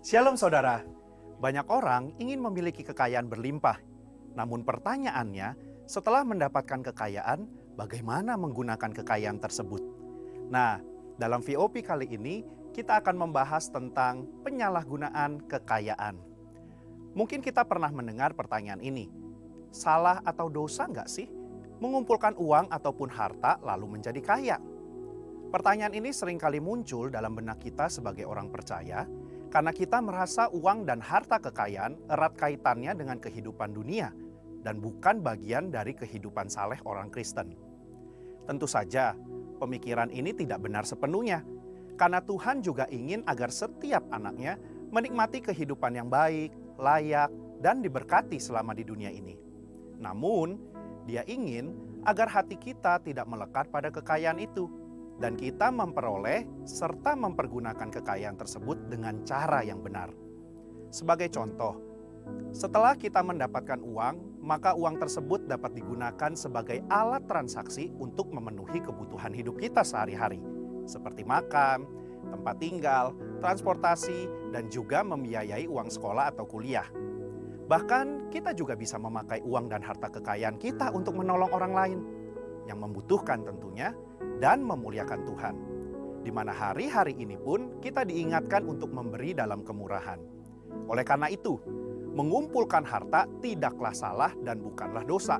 Shalom saudara, banyak orang ingin memiliki kekayaan berlimpah. Namun pertanyaannya, setelah mendapatkan kekayaan, bagaimana menggunakan kekayaan tersebut? Nah, dalam VOP kali ini, kita akan membahas tentang penyalahgunaan kekayaan. Mungkin kita pernah mendengar pertanyaan ini, salah atau dosa nggak sih mengumpulkan uang ataupun harta lalu menjadi kaya? Pertanyaan ini seringkali muncul dalam benak kita sebagai orang percaya, karena kita merasa uang dan harta kekayaan erat kaitannya dengan kehidupan dunia dan bukan bagian dari kehidupan saleh orang Kristen. Tentu saja, pemikiran ini tidak benar sepenuhnya, karena Tuhan juga ingin agar setiap anaknya menikmati kehidupan yang baik, layak, dan diberkati selama di dunia ini. Namun, Dia ingin agar hati kita tidak melekat pada kekayaan itu, dan kita memperoleh serta mempergunakan kekayaan tersebut dengan cara yang benar. Sebagai contoh, setelah kita mendapatkan uang, maka uang tersebut dapat digunakan sebagai alat transaksi untuk memenuhi kebutuhan hidup kita sehari-hari, seperti makan, tempat tinggal, transportasi, dan juga membiayai uang sekolah atau kuliah. Bahkan kita juga bisa memakai uang dan harta kekayaan kita untuk menolong orang lain yang membutuhkan tentunya, dan memuliakan Tuhan. Di mana hari-hari ini pun kita diingatkan untuk memberi dalam kemurahan. Oleh karena itu, mengumpulkan harta tidaklah salah dan bukanlah dosa,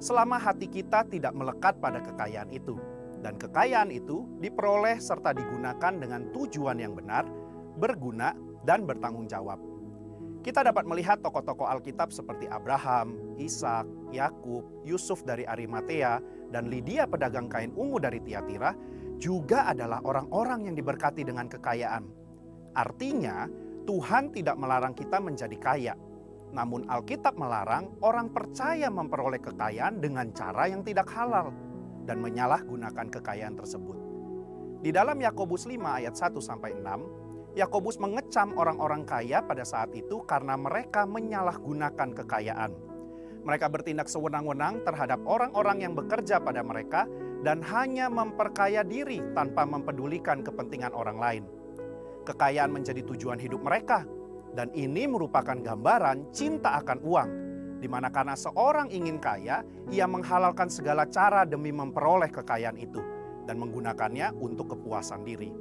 selama hati kita tidak melekat pada kekayaan itu. Dan kekayaan itu diperoleh serta digunakan dengan tujuan yang benar, berguna, dan bertanggung jawab. Kita dapat melihat tokoh-tokoh Alkitab seperti Abraham, Ishak, Yakub, Yusuf dari Arimatea, dan Lydia pedagang kain ungu dari Tiatira juga adalah orang-orang yang diberkati dengan kekayaan. Artinya, Tuhan tidak melarang kita menjadi kaya. Namun Alkitab melarang orang percaya memperoleh kekayaan dengan cara yang tidak halal dan menyalahgunakan kekayaan tersebut. Di dalam Yakobus 5 ayat 1-6, Yakobus mengecam orang-orang kaya pada saat itu karena mereka menyalahgunakan kekayaan. Mereka bertindak sewenang-wenang terhadap orang-orang yang bekerja pada mereka dan hanya memperkaya diri tanpa mempedulikan kepentingan orang lain. Kekayaan menjadi tujuan hidup mereka, dan ini merupakan gambaran cinta akan uang, di mana karena seorang ingin kaya, ia menghalalkan segala cara demi memperoleh kekayaan itu dan menggunakannya untuk kepuasan diri.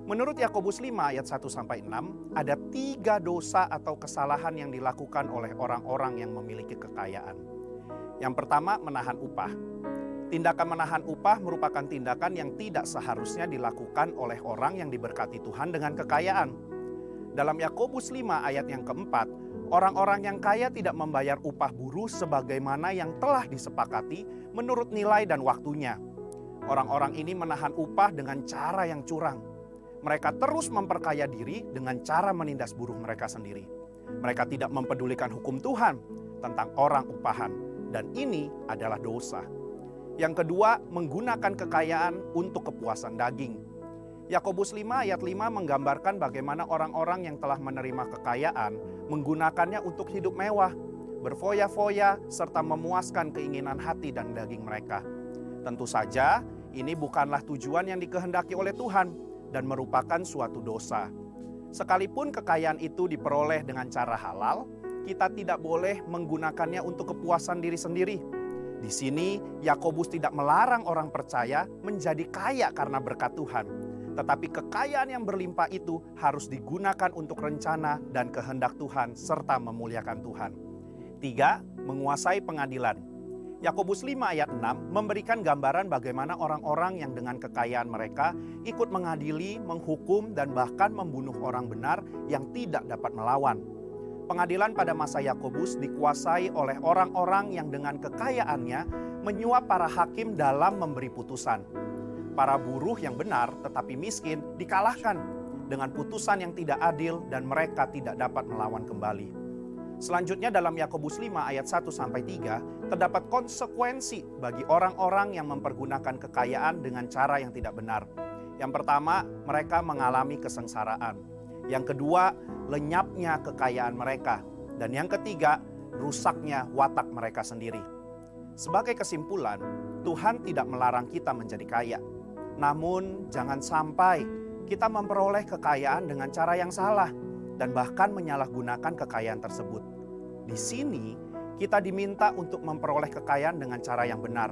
Menurut Yakobus 5 ayat 1-6, ada 3 dosa atau kesalahan yang dilakukan oleh orang-orang yang memiliki kekayaan. Yang pertama, menahan upah. Tindakan menahan upah merupakan tindakan yang tidak seharusnya dilakukan oleh orang yang diberkati Tuhan dengan kekayaan. Dalam Yakobus 5 ayat yang keempat, orang-orang yang kaya tidak membayar upah buruh sebagaimana yang telah disepakati menurut nilai dan waktunya. Orang-orang ini menahan upah dengan cara yang curang. Mereka terus memperkaya diri dengan cara menindas buruh mereka sendiri. Mereka tidak mempedulikan hukum Tuhan tentang orang upahan, dan ini adalah dosa. Yang kedua, menggunakan kekayaan untuk kepuasan daging. Yakobus 5 ayat 5 menggambarkan bagaimana orang-orang yang telah menerima kekayaan menggunakannya untuk hidup mewah, berfoya-foya, serta memuaskan keinginan hati dan daging mereka. Tentu saja, ini bukanlah tujuan yang dikehendaki oleh Tuhan dan merupakan suatu dosa. Sekalipun kekayaan itu diperoleh dengan cara halal, kita tidak boleh menggunakannya untuk kepuasan diri sendiri. Di sini, Yakobus tidak melarang orang percaya menjadi kaya karena berkat Tuhan. Tetapi kekayaan yang berlimpah itu harus digunakan untuk rencana dan kehendak Tuhan serta memuliakan Tuhan. 3. Menguasai pengadilan. Yakobus 5 ayat 6 memberikan gambaran bagaimana orang-orang yang dengan kekayaan mereka ikut mengadili, menghukum, dan bahkan membunuh orang benar yang tidak dapat melawan. Pengadilan pada masa Yakobus dikuasai oleh orang-orang yang dengan kekayaannya menyuap para hakim dalam memberi putusan. Para buruh yang benar tetapi miskin dikalahkan dengan putusan yang tidak adil dan mereka tidak dapat melawan kembali. Selanjutnya dalam Yakobus 5 ayat 1-3 terdapat konsekuensi bagi orang-orang yang mempergunakan kekayaan dengan cara yang tidak benar. Yang pertama, mereka mengalami kesengsaraan. Yang kedua, lenyapnya kekayaan mereka. Dan yang ketiga, rusaknya watak mereka sendiri. Sebagai kesimpulan, Tuhan tidak melarang kita menjadi kaya. Namun jangan sampai kita memperoleh kekayaan dengan cara yang salah, dan bahkan menyalahgunakan kekayaan tersebut. Di sini, kita diminta untuk memperoleh kekayaan dengan cara yang benar,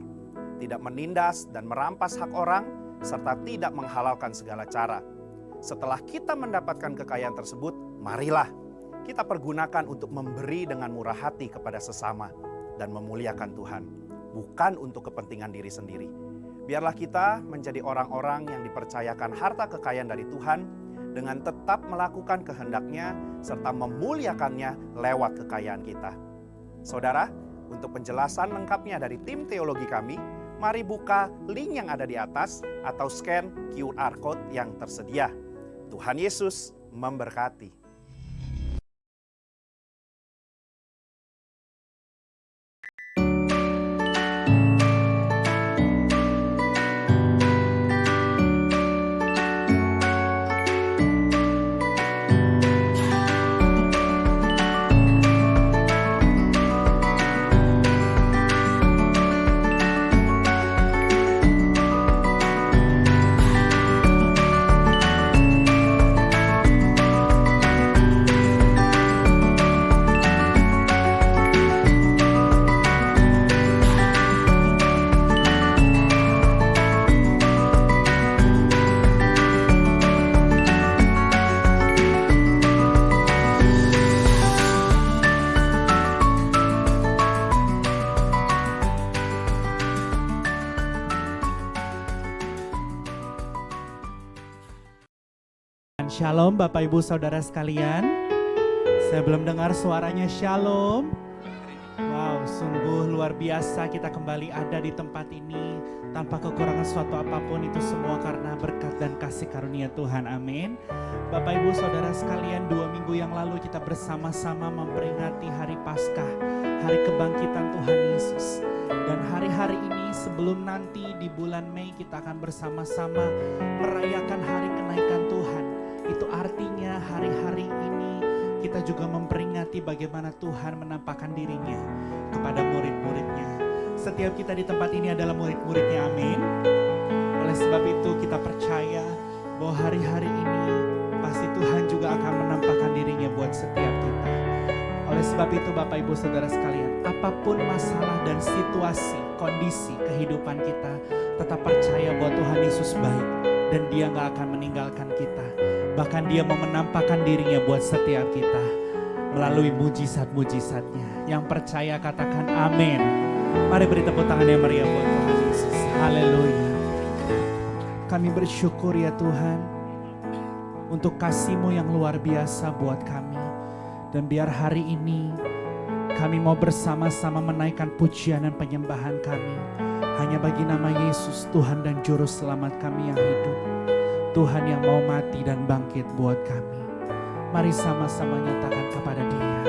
tidak menindas dan merampas hak orang, serta tidak menghalalkan segala cara. Setelah kita mendapatkan kekayaan tersebut, marilah kita pergunakan untuk memberi dengan murah hati kepada sesama dan memuliakan Tuhan, bukan untuk kepentingan diri sendiri. Biarlah kita menjadi orang-orang yang dipercayakan harta kekayaan dari Tuhan dengan tetap melakukan kehendak-Nya serta memuliakannya lewat kekayaan kita. Saudara, untuk penjelasan lengkapnya dari tim teologi kami, mari buka link yang ada di atas atau scan QR Code yang tersedia. Tuhan Yesus memberkati. Shalom Bapak Ibu Saudara sekalian. Saya belum dengar suaranya shalom. Wow, sungguh luar biasa kita kembali ada di tempat ini tanpa kekurangan suatu apapun, itu semua karena berkat dan kasih karunia Tuhan. Amin. Bapak Ibu Saudara sekalian, 2 minggu yang lalu kita bersama-sama memperingati Hari Paskah, Hari Kebangkitan Tuhan Yesus. Dan hari-hari ini sebelum nanti di bulan Mei kita akan bersama-sama merayakan Hari Kenaikan Tuhan. Itu artinya hari-hari ini kita juga memperingati bagaimana Tuhan menampakkan dirinya kepada murid-muridnya. Setiap kita di tempat ini adalah murid-muridnya, amin. Oleh sebab itu kita percaya bahwa hari-hari ini pasti Tuhan juga akan menampakkan dirinya buat setiap kita. Oleh sebab itu Bapak Ibu Saudara sekalian, apapun masalah dan situasi, kondisi kehidupan kita, tetap percaya bahwa Tuhan Yesus baik dan Dia gak akan meninggalkan kita. Bahkan Dia mau menampakkan dirinya buat setiap kita melalui mujizat-mujizatnya. Yang percaya katakan amin. Mari beri tepuk tangan yang meriah buat Tuhan Yesus. Haleluya. Kami bersyukur ya Tuhan untuk kasih-Mu yang luar biasa buat kami. Dan biar hari ini kami mau bersama-sama menaikkan pujian dan penyembahan kami hanya bagi nama Yesus, Tuhan dan Juru Selamat kami yang hidup. Tuhan yang mau mati dan bangkit buat kami. Mari sama-sama nyatakan kepada Dia.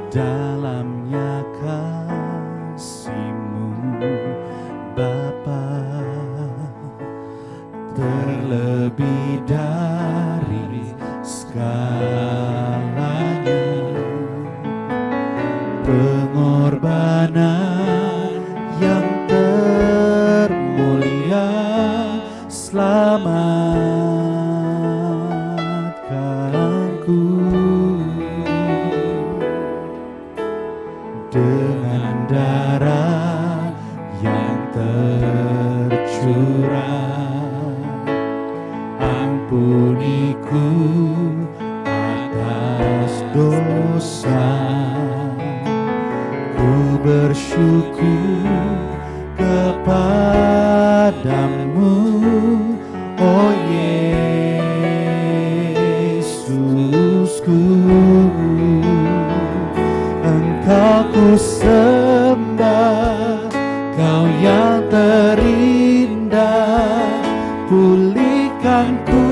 Dalamnya kasih-Mu Bapa, terlebih dari segalanya, pengorbanan yang termulia selamatkanku dengan darah yang tercurah. Ampuniku atas dosa, ku bersyukur kepadamu, oh Yesusku. Engkau ku sembah, Kau yang terindah, pulihkan ku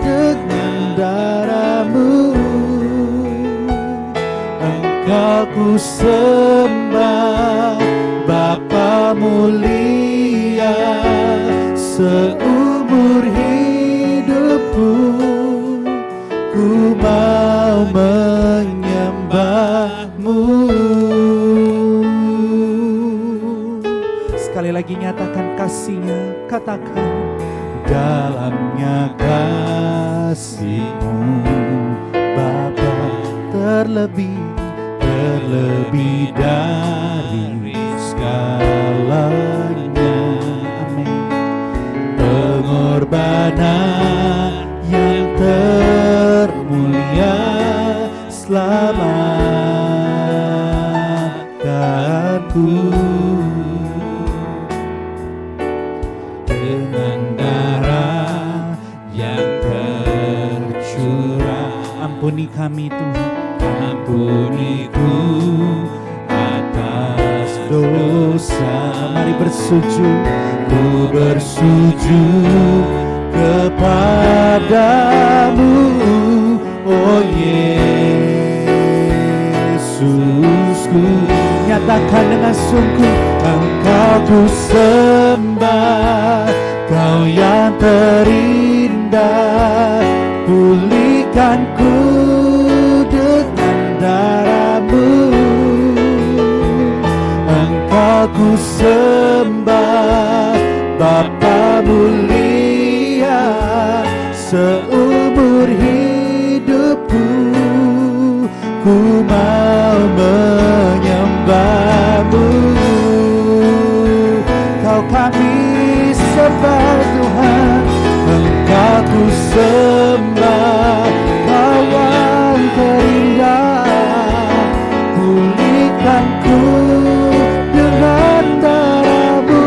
dengan darah-Mu. Engkau ku sembah, Bapa mulia, seumur hidupku ku mau menyembah-Mu. Sekali lagi nyatakan kasih-Nya, katakan dalamnya kasih-Mu terlebih dari segalanya. Amin. Pengorbanan yang termulia selamatkanku dengan darah yang tercurah. Ampuni kami Tuhan, ampuniku atas dosa. Mari bersujud, ku bersujud kepadamu, oh Yesusku. Nyatakan dengan sungguh, Engkau ku sembah, Kau yang terindah. Pulihkan ku dengan darah-Mu, Engkau ku sembah, Bapa mulia. Seumur hidupku ku mau menyembah-Mu. Kau kami sembah Tuhan, Engkau ku sembah, Kau yang terindah. Pulihkan ku dengan darah-Mu,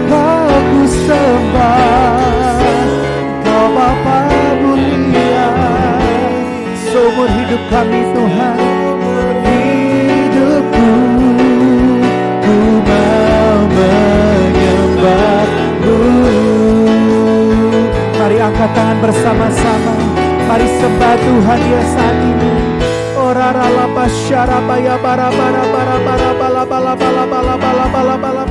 Kau ku sembah, Kau Bapa mulia. Seumur hidup kami Tuhan, hidupku ku mau menyembah-Mu. Mari angkat tangan bersama-sama, mari sembah Tuhan ya saat ini. Ora rala basyara baya bara bara bara bara bala bala bala bala bala bala bala bala.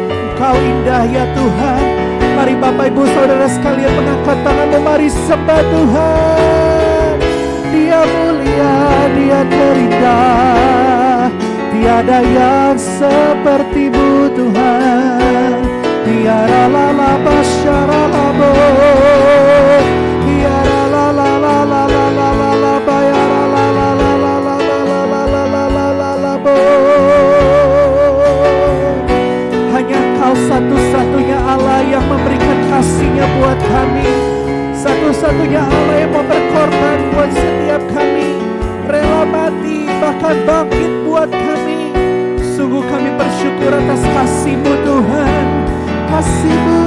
Engkau indah ya Tuhan. Mari Bapak Ibu Saudara sekalian mengangkat tanganmu, mari sembah Tuhan. Dia mulia, Dia terindah. Tiada yang seperti-Mu Tuhan. Tiara la la basyara labo, tiara la la la la la la la la bayara la la la la la la la la la la la la bo. Hanya Kau satu-satunya Allah yang memberikan kasih-Nya buat kami, satu-satunya Allah yang mau berkorban buat setiap kami, rela mati bahkan bangkit buat kami. Sungguh kami bersyukur atas kasih-Mu Tuhan, kasih-Mu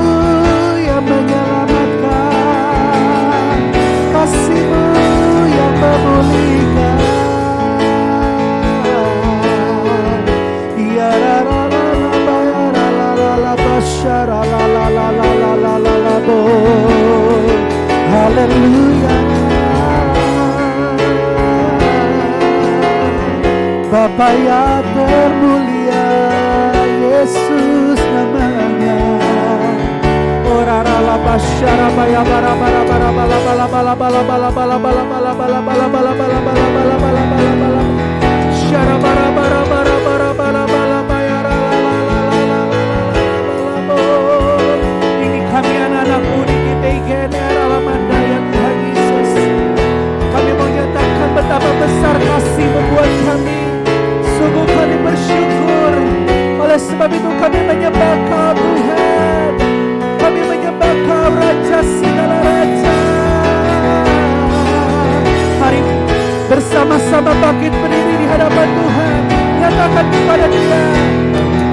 yang menyelamatkan, kasih-Mu yang memulihkan. Ya la la la la la la la la basyara la la la la la la la la bo. Haleluya. Bapa yang termulia, Yesus namanya. Ora rala basyara baya bara bara bara bala bala bala bala bala bala bala bala bala bala bala bala bala bala bala bala bala syara bara bara bara bara bara bala baya rala la la la la la la. Ini kami anak-anak-Mu di GPIGN rala mandaya Tuhan Yesus. Kami mau nyatakan betapa besar kasih-Mu buat kami. Sungguh kami bersyukur. Oleh sebab itu kami menyembah Kau Tuhan. Kami menyembah Kau Raja segala raja. Mari bersama-sama bangkit berdiri di hadapan Tuhan. Nyatakan kepada Dia,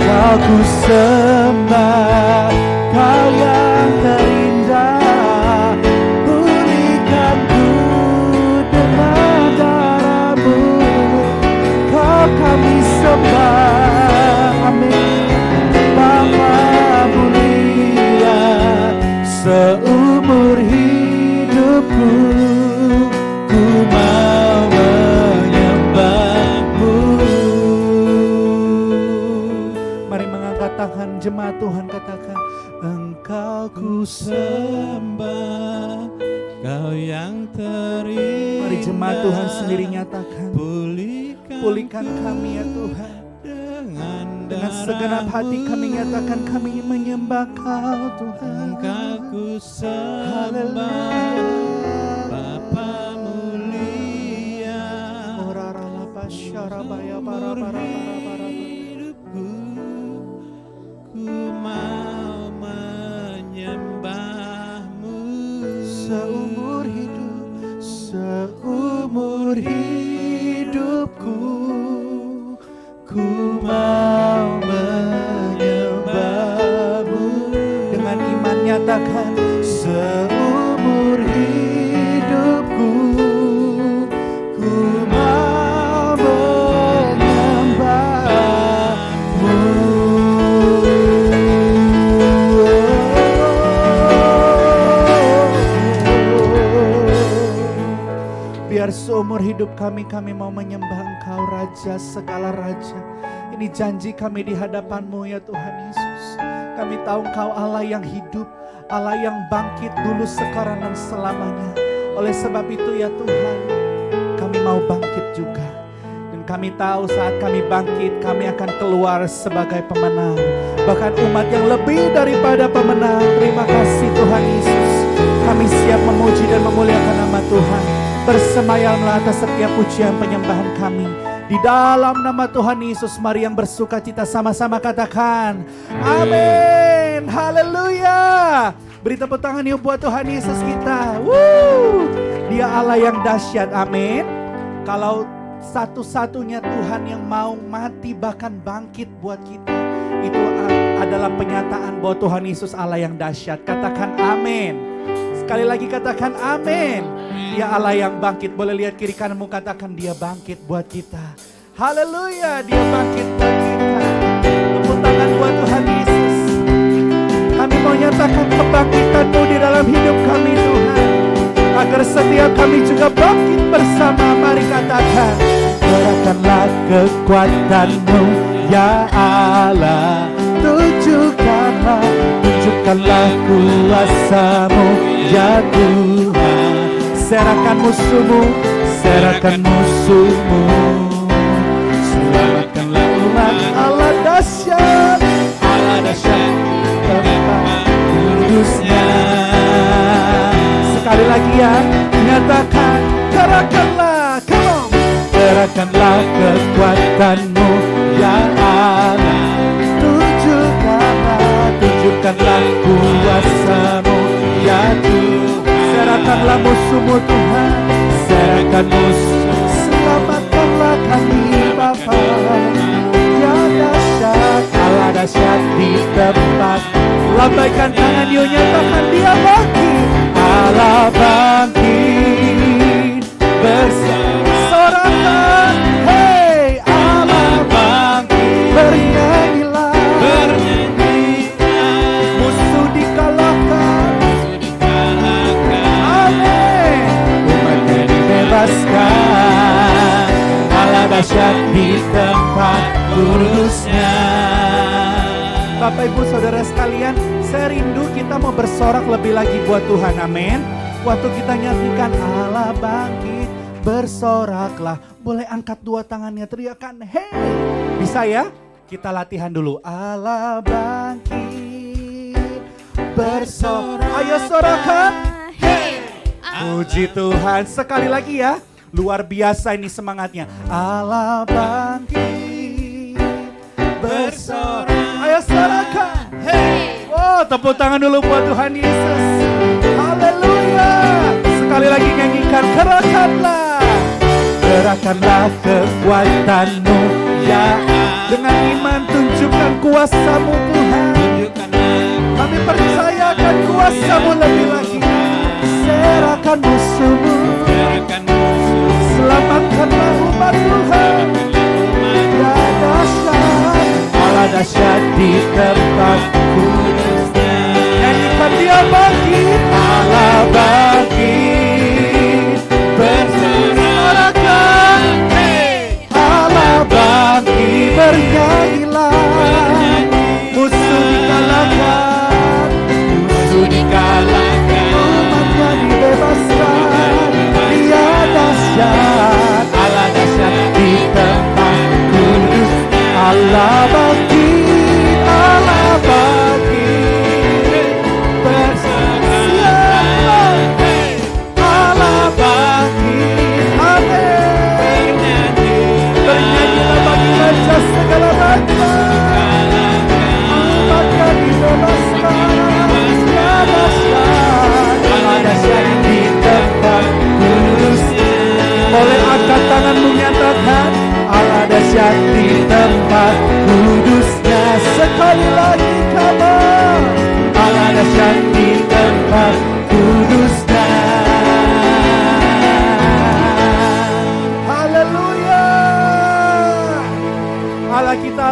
Kau ku sembah, Kau yang terindah. Pulihkan ku dengan darah-Mu, Kau kami sembah. Amin. Bapa mulia, seumur hidupku ku mau menyembah-Mu. Mari mengangkat tangan jemaat Tuhan, katakan, Engkau ku sembah, Kau yang terindah. Mari jemaat Tuhan sendiri nyatakan, pulihkan kami ya Tuhan. Dengan segenap hati kami nyatakan kami menyembah Kau Tuhan. Engkau ku sembah, Bapa mulia. seumur hidupku ku mau menyembahmu. Dengan iman nyatakan, seumur hidupku ku mau menyembahmu. Biar seumur hidup kami mau menyembah Engkau, Raja segala Raja. Ini janji kami di hadapan-Mu ya Tuhan Yesus. Kami tahu Engkau Allah yang hidup, Allah yang bangkit dulu, sekarang dan selamanya. Oleh sebab itu ya Tuhan, kami mau bangkit juga. Dan kami tahu saat kami bangkit, kami akan keluar sebagai pemenang. Bahkan umat yang lebih daripada pemenang. Terima kasih Tuhan Yesus. Kami siap memuji dan memuliakan nama Tuhan. Bersemayamlah atas setiap pujian penyembahan kami. Di dalam nama Tuhan Yesus, mari yang bersuka cita sama-sama katakan amin. Haleluya. Beri tepuk tangan yuk buat Tuhan Yesus kita. Dia Allah yang dahsyat, amin. Kalau satu-satunya Tuhan yang mau mati bahkan bangkit buat kita, itu adalah penyataan bahwa Tuhan Yesus Allah yang dahsyat. Katakan amin. Sekali lagi katakan amin. Dia Allah yang bangkit. Boleh lihat kiri kananmu, katakan dia bangkit buat kita. Haleluya, dia bangkit buat kita. Tepuk tangan buat Tuhan Yesus. Kami mau nyatakan kebangkitan-Mu di dalam hidup kami Tuhan. Agar setiap kami juga bangkit bersama. Mari katakan, gerakkanlah kekuatan-Mu ya Allah. Tunjukkanlah kuasa-Mu ya Tuhan. Serahkan musuh-Mu, serahkan musuh-Mu. Selamatkanlah umat Allah dahsyat, Allah dahsyat tempat kudusnya. Sekali lagi ya, nyatakan, gerakkanlah, come on. Gerakkanlah kekuatan-Mu ya Allah. Tunjukkanlah kuasa-Mu ya Tuhan. Serahkanlah musuh-Mu Tuhan, serahkan musuh. Selamatkanlah kami Bapa. Ya dahsyat, Allah dahsyat di tempat. Lambaikan tangan yuk, nyatakan dia bangkit. Allah bangkit bersorakan. Hey, Allah bangkit, bernyanyilah. Musuh dikalahkan. Amin. Umatnya dibebaskan. Allah dahsyat di tempat kudusnya. Bapak Ibu Saudara sekalian, saya rindu kita mau bersorak lebih lagi buat Tuhan, amin. Waktu kita nyanyikan Allah bangkit, bersoraklah. Boleh angkat dua tangannya, teriakan hey. Bisa ya? Kita latihan dulu. Allah bangkit, bersorak. Ayo sorakan hey. Puji Tuhan. Sekali lagi ya, luar biasa ini semangatnya. Allah bangkit, bersorak. Ayo sorakan hey. Wow, tepuk tangan dulu buat Tuhan Yesus. Haleluya. Sekali lagi nyanyikan, gerakkanlah. Gerakkanlah kekuatan-Mu ya. Dengan iman tunjukkan kuasa-Mu Tuhan. Kami percayakan kuasa-Mu lebih lagi. Serahkan musuh-Mu. Selamatkanlah umat Tuhan. Ya dahsyat, Allah dahsyat di tempat kudusnya. Nyanyikan dia bangkit. Allah bangkit, bersorakan. Allah bangkit, bernyanyilah. Musuh dikalahkan, musuh dikalahkan. Umatnya dibebaskan. Dia dahsyat, Allah dahsyat di tempat kudus. Allah bangkit, Allah bangkit.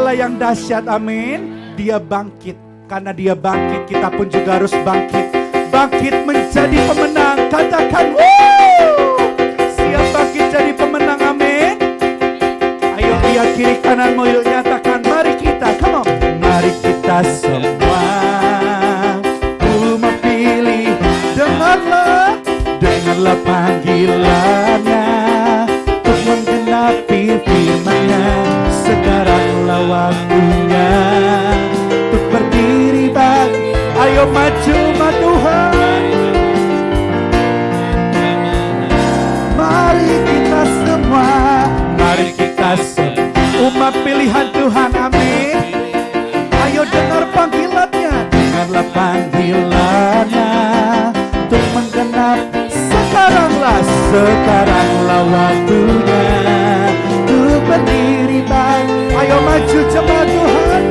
Allah yang dahsyat, amin. Dia bangkit. Karena dia bangkit, kita pun juga harus bangkit. Bangkit menjadi pemenang. Katakan, wuh! Siap bangkit jadi pemenang, amin. Ayo lihat kiri kananmu, yuk nyatakan. Mari kita, come on. Mari kita semua memilih. Dengarlah panggilannya untuk menggenapi firman-Nya. Sekaranglah waktunya untuk berdiri bagi. Ayo maju Tuhan. Mari kita semua, mari kita semua umat pilihan Tuhan, amin. Ayo dengar panggilannya, dengarlah panggilannya untuk menggenapi. Sekaranglah waktunya untuk berdiri bagi. Ayo maju jemaat Tuhan.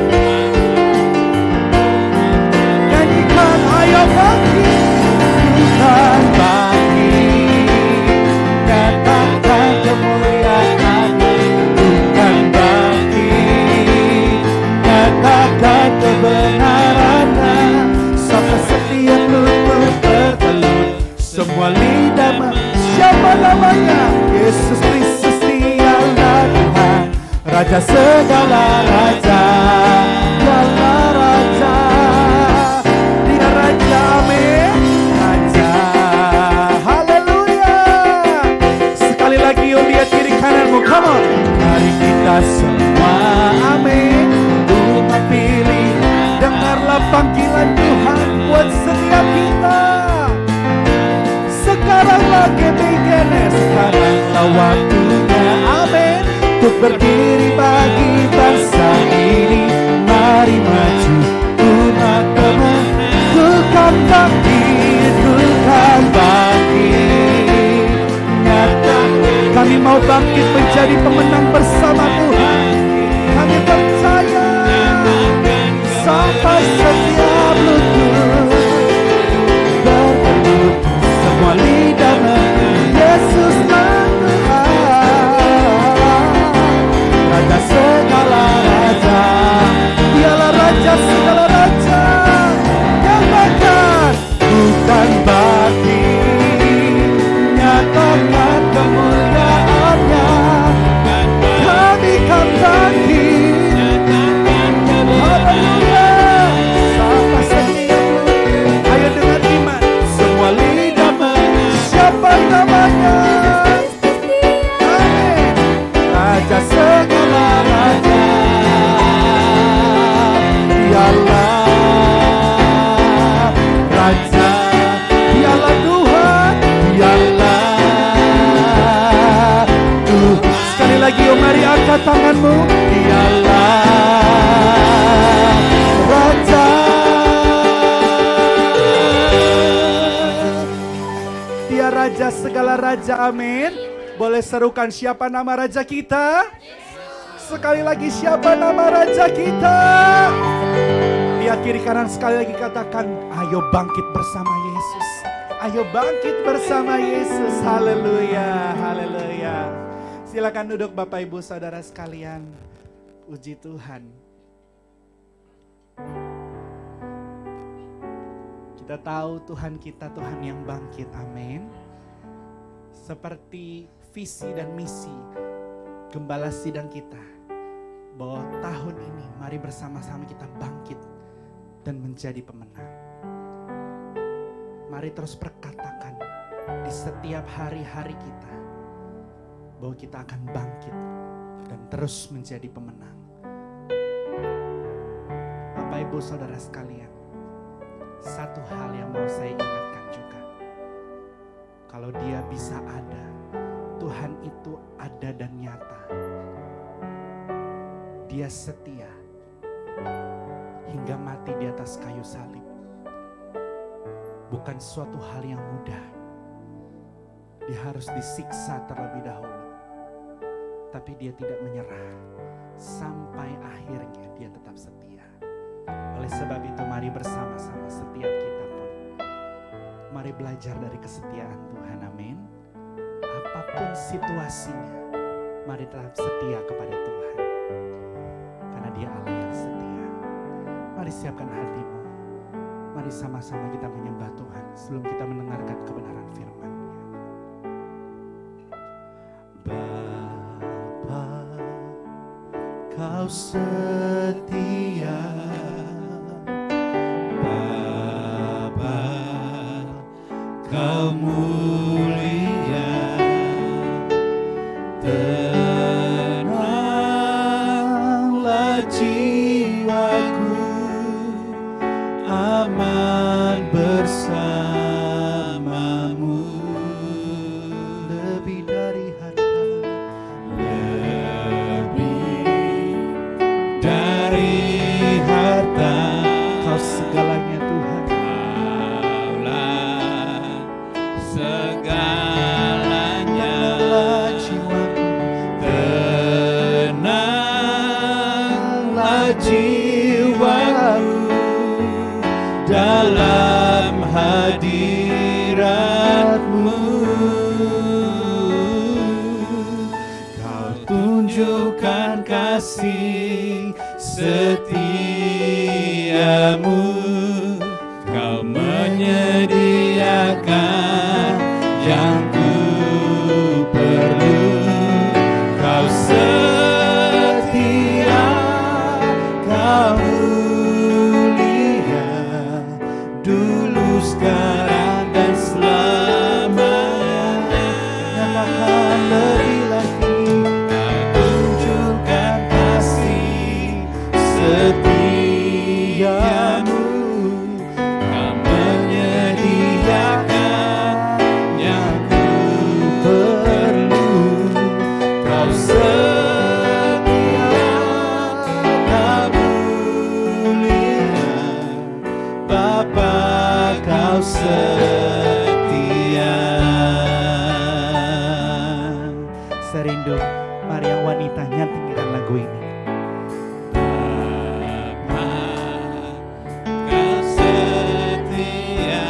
Nyanyikan, ayo bangkit. Tuhan bangkit. Nyatakan kemuliaan-Nya. Tuhan bangkit. Nyatakan kebenaran-Nya. Sampai setiap lutut bertelut, semua lidah. Siapa namanya? Yesus Kristus, Dialah Tuhan, Raja segala raja. Dialah Raja, Dia Raja, amin. Raja, haleluya. Sekali lagi yuk lihat kiri kananmu, come on. Mari kita semua, amin. Umat pilih, dengarlah panggilan Tuhan buat setiap kita. Sekaranglah kebigenes, sekaranglah waktunya, amin. Untuk berdiri bagi bangsa ini. Mari maju umat teman. Tuhan bangkit, Tuhan bangkit. Nyata kami mau bangkit menjadi pemenang bersama Tuhan. Kami percaya sampai setiap lutut bertelut, semua lidah Yesus Tuhan, Raja segala raja. Dialah Raja segala raja. Nyatakan bukan bangkit, nyatakan kemuliaan-Nya. Kami kan bangkit, haleluya. Sampai setiap lutut, ayo dengan iman, semua lidah siapa namanya? Amin. Raja segala raja. Dialah Raja, Dialah Tuhan, Dialah Tuhan. Sekali lagi yuk mari angkat tanganmu. Dialah Raja. Dia Raja segala raja, amin. Boleh serukan, siapa nama Raja kita? Sekali lagi, siapa nama Raja kita? Lihat kiri kanan, sekali lagi katakan, ayo bangkit bersama Yesus. Ayo bangkit bersama Yesus. Haleluya, haleluya. Silakan duduk Bapak Ibu Saudara sekalian. Puji Tuhan. Kita tahu Tuhan kita Tuhan yang bangkit, amin. Seperti visi dan misi Gembala Sidang kita, bahwa tahun ini mari bersama-sama kita bangkit dan menjadi pemenang. Mari terus perkatakan di setiap hari-hari kita bahwa kita akan bangkit dan terus menjadi pemenang. Bapak Ibu Saudara sekalian, satu hal yang mau saya ingatkan juga. Kalau Dia bisa ada, Tuhan itu ada dan nyata. Dia setia hingga mati di atas kayu salib. Bukan suatu hal yang mudah. Dia harus disiksa terlebih dahulu. Tapi Dia tidak menyerah. Sampai akhirnya Dia tetap setia. Oleh sebab itu mari bersama-sama setiap kita pun, mari belajar dari kesetiaan Tuhan, amin. Apapun situasinya, mari tetap setia kepada Tuhan. Karena Dia siapkan hatimu. Mari sama-sama kita menyembah Tuhan sebelum kita mendengarkan kebenaran firman-Nya. Bapa, Kau setia. Bapa, Kau mulia. Tenanglah jiwaku, aman bersamamu. Lebih dari harta, lebih dari harta, Kau segalanya Tuhan. Kaulah segalanya. Tenanglah jiwaku, tenanglah jiwaku dalam hadirat-Mu. Kau tunjukkan kasih setiamu, Kau menyediakan yang ku perlu. Kau setia, Kau mulia, dulu, sekarang, dan selamanya. Nyatakan lebih lagi, Kau tunjukkan kasih setiamu, Kau menyediakan yang ku perlu. Kau setia, Kau mulia, Bapa, Kau setia. Serindu, mari yang wanita nyanyikan lagu ini. Bapa, Kau setia.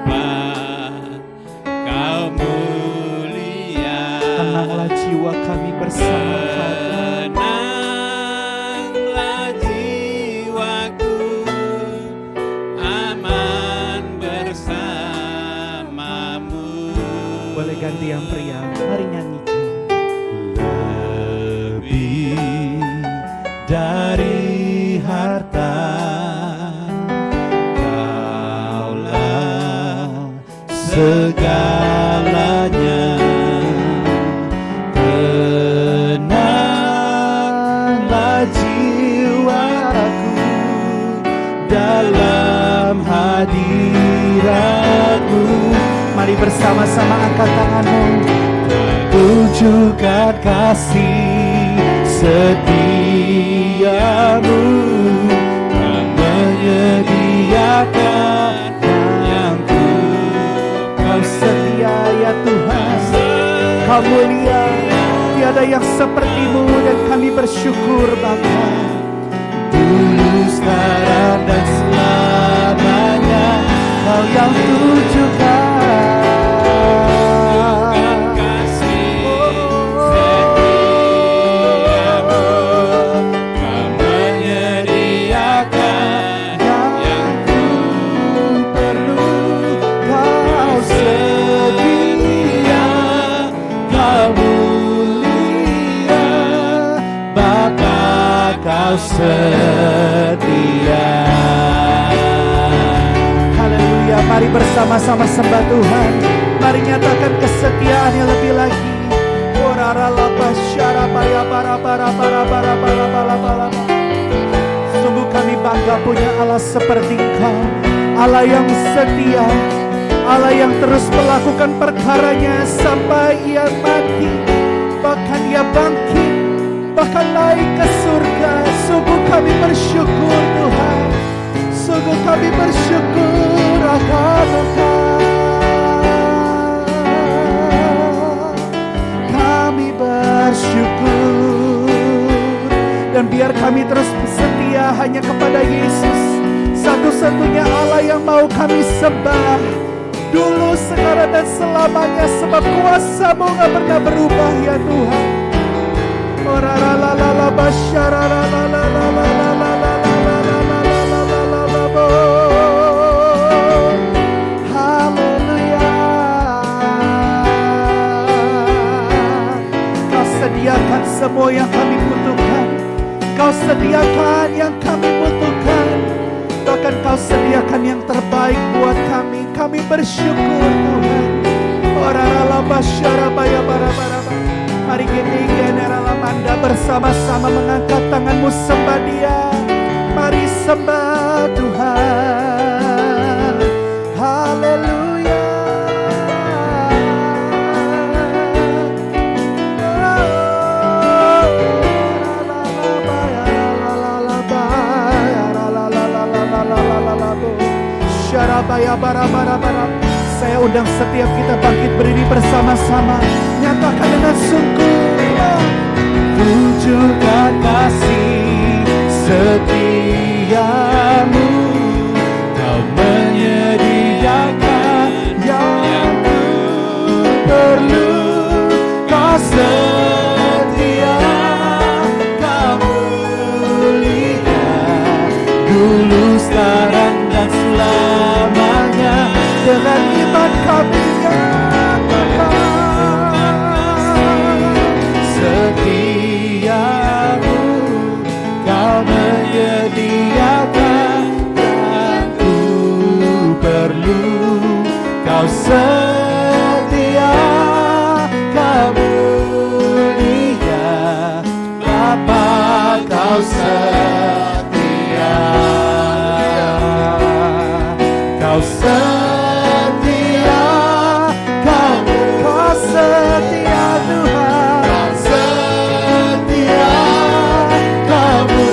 Bapa, Kau mulia. Tenanglah jiwa kami bersama Kau. Tenanglah jiwaku, aman bersamamu. Boleh ganti yang pria, mari nyanyikan. Lebih dari harta, Kaulah segalanya. Tenanglah jiwaku dalam hadirat-Mu. Mari bersama-sama angkat tanganmu. Tunjukkan kasih setiamu, Kau menyediakan yang ku. Kau setia ya Tuhan, Kau mulia, tiada yang seperti-Mu dan kami bersyukur Bapa. Dulu, sekarang, dan selamanya, Kau yang tunjukkan kasih setiamu, Kau menyediakan yang ku perlu. Kau setia, Kau mulia, Bapa, Kau setia. Haleluya, mari bersama-sama sembah Tuhan. Mari nyatakan kesetiaan yang lebih lagi. Sungguh kami bangga punya Allah seperti Engkau, Allah yang setia, Allah yang terus melakukan perkaranya sampai Ia mati, bahkan Ia bangkit, bahkan naik ke surga. Sungguh kami bersyukur Tuhan, sungguh kami bersyukur akan Engkau. Kami bersyukur, dan biar kami terus setia hanya kepada Yesus, satu-satunya Allah yang mau kami sembah dulu, sekarang, dan selamanya, sebab kuasa-Mu gak pernah berubah ya Tuhan. Haleluya. Kau sediakan semua yang kami butuhkan. Kau sediakan yang kami butuhkan. Bahkan Kau sediakan yang terbaik buat kami. Kami bersyukur Tuhan. Mari kita bersama-sama mengangkat tanganmu, sembah Dia. Mari sembah Tuhan. Haleluya. Saya undang setiap kita bangkit berdiri bersama-sama, nyatakan dengan sungguh, tunjukkan kasih setiamu. Kau menyediakan yang ku perlu. Kau setia, Kau mulia, dulu, sekarang, dan selamanya. Dengan iman kami nyatakan setiamu. Kau menyediakan yang ku perlu. Kau setia, Kau mulia, Bapa, Kau setia. Kau setia, Kau setia Tuhan. Kau setia, Kamu.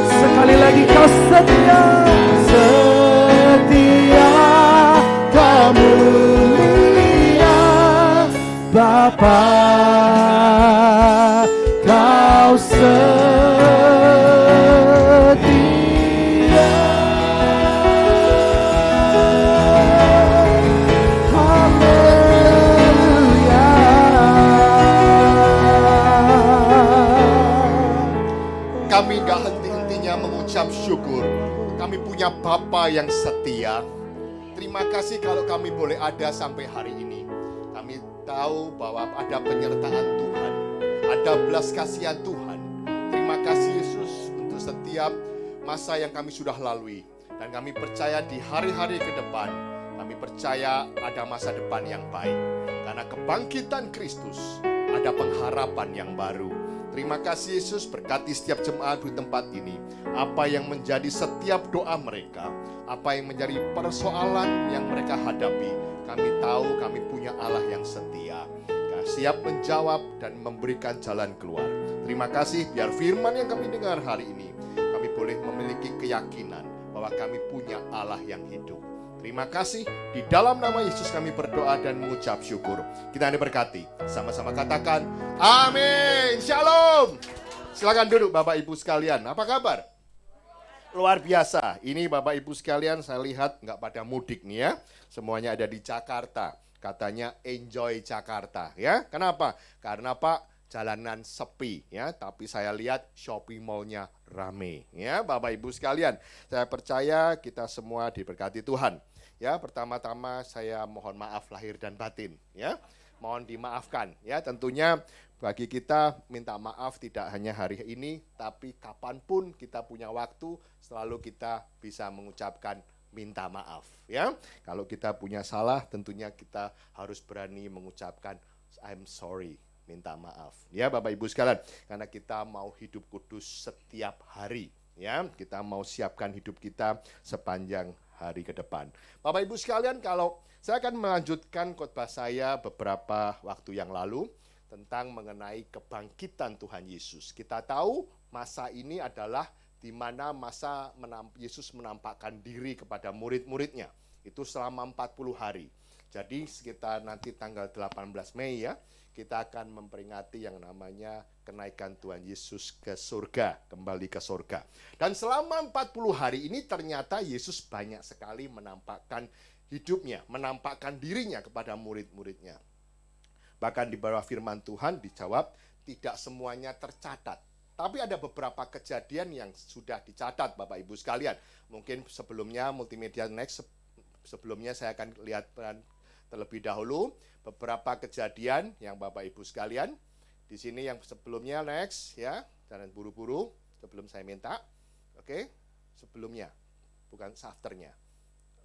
Sekali lagi Kau setia. Setia, Kamu mulia, Bapa, Kau setia. Kami gak henti-hentinya mengucap syukur. Kami punya Bapa yang setia. Terima kasih kalau kami boleh ada sampai hari ini. Kami tahu bahwa ada penyertaan Tuhan, ada belas kasihan Tuhan. Terima kasih Yesus untuk setiap masa yang kami sudah lalui. Dan kami percaya di hari-hari ke depan, kami percaya ada masa depan yang baik. Karena kebangkitan Kristus, ada pengharapan yang baru. Terima kasih Yesus, berkati setiap jemaat di tempat ini. Apa yang menjadi setiap doa mereka, apa yang menjadi persoalan yang mereka hadapi, kami tahu kami punya Allah yang setia, siap menjawab dan memberikan jalan keluar. Terima kasih, biar firman yang kami dengar hari ini, kami boleh memiliki keyakinan bahwa kami punya Allah yang hidup. Terima kasih, di dalam nama Yesus kami berdoa dan mengucap syukur. Kita diberkati, sama-sama katakan amin, shalom. Silakan duduk Bapak Ibu sekalian, apa kabar? Luar biasa, ini Bapak Ibu sekalian saya lihat nggak pada mudik nih ya. Semuanya ada di Jakarta, katanya enjoy Jakarta ya. Kenapa? Karena Pak, jalanan sepi ya, tapi saya lihat shopping mallnya rame ya Bapak Ibu sekalian. Saya percaya kita semua diberkati Tuhan. Ya, pertama-tama saya mohon maaf lahir dan batin ya. Mohon dimaafkan ya, tentunya bagi kita minta maaf tidak hanya hari ini, tapi kapanpun kita punya waktu, selalu kita bisa mengucapkan minta maaf ya. Kalau kita punya salah, tentunya kita harus berani mengucapkan I'm sorry, minta maaf ya Bapak Ibu sekalian, karena kita mau hidup kudus setiap hari ya. Kita mau siapkan hidup kita sepanjang hari ke depan. Bapak Ibu sekalian, kalau saya akan melanjutkan khotbah saya beberapa waktu yang lalu tentang mengenai kebangkitan Tuhan Yesus. Kita tahu masa ini adalah di mana masa Yesus menampakkan diri kepada murid-muridnya. Itu selama 40 hari. Jadi sekitar nanti tanggal 18 Mei ya, kita akan memperingati yang namanya kenaikan Tuhan Yesus ke surga, kembali ke surga. Dan selama 40 hari ini ternyata Yesus banyak sekali menampakkan hidupnya, menampakkan dirinya kepada murid-muridnya. Bahkan di bawah firman Tuhan dijawab, tidak semuanya tercatat. Tapi ada beberapa kejadian yang sudah dicatat Bapak Ibu sekalian. Mungkin sebelumnya multimedia next, sebelumnya saya akan lihat terlebih dahulu beberapa kejadian yang Bapak Ibu sekalian. Di sini yang sebelumnya next ya, jangan buru-buru sebelum saya minta. Oke, sebelumnya, bukan afternya.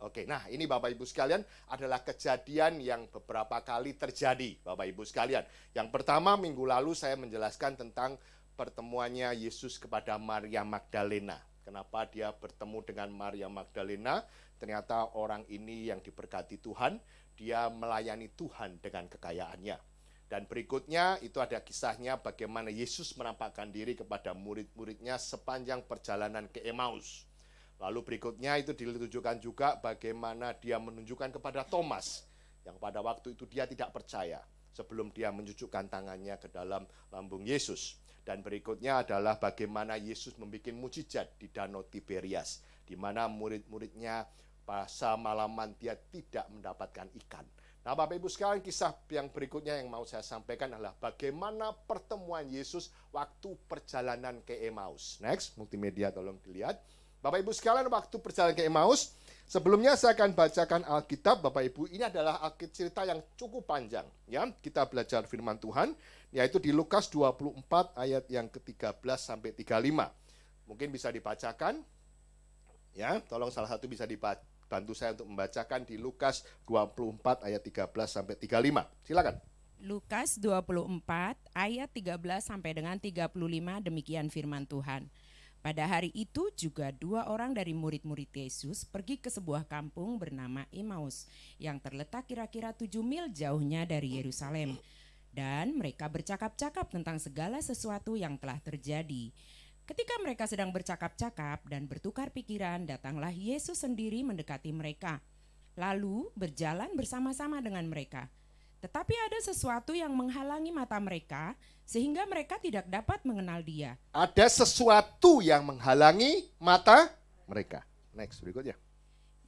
Oke, nah ini Bapak Ibu sekalian adalah kejadian yang beberapa kali terjadi Bapak Ibu sekalian. Yang pertama minggu lalu saya menjelaskan tentang pertemuannya Yesus kepada Maria Magdalena. Kenapa dia bertemu dengan Maria Magdalena? Ternyata orang ini yang diberkati Tuhan, dia melayani Tuhan dengan kekayaannya. Dan berikutnya itu ada kisahnya bagaimana Yesus menampakkan diri kepada murid-muridnya sepanjang perjalanan ke Emmaus. Lalu berikutnya itu ditunjukkan juga bagaimana dia menunjukkan kepada Thomas yang pada waktu itu dia tidak percaya sebelum dia mencucukkan tangannya ke dalam lambung Yesus. Dan berikutnya adalah bagaimana Yesus membuat mujizat di Danau Tiberias, di mana murid-muridnya pas malaman dia tidak mendapatkan ikan. Nah Bapak Ibu sekalian, kisah yang berikutnya yang mau saya sampaikan adalah bagaimana pertemuan Yesus waktu perjalanan ke Emmaus. Next, multimedia tolong dilihat. Bapak Ibu sekalian, waktu perjalanan ke Emmaus, sebelumnya saya akan bacakan Alkitab. Bapak Ibu, ini adalah Alkitab cerita yang cukup panjang. Ya, kita belajar firman Tuhan, yaitu di Lukas 24 ayat yang ke-13 sampai 35. Mungkin bisa dibacakan. Ya, tolong salah satu bisa bantu saya untuk membacakan di Lukas 24 ayat 13 sampai 35. Silakan. Lukas 24 ayat 13 sampai dengan 35, demikian firman Tuhan. Pada hari itu juga 2 orang dari murid-murid Yesus pergi ke sebuah kampung bernama Emmaus yang terletak kira-kira 7 mil jauhnya dari Yerusalem. Dan mereka bercakap-cakap tentang segala sesuatu yang telah terjadi. Ketika mereka sedang bercakap-cakap dan bertukar pikiran, datanglah Yesus sendiri mendekati mereka, lalu berjalan bersama-sama dengan mereka. Tetapi ada sesuatu yang menghalangi mata mereka, sehingga mereka tidak dapat mengenal dia. Ada sesuatu yang menghalangi mata mereka. Next, berikutnya.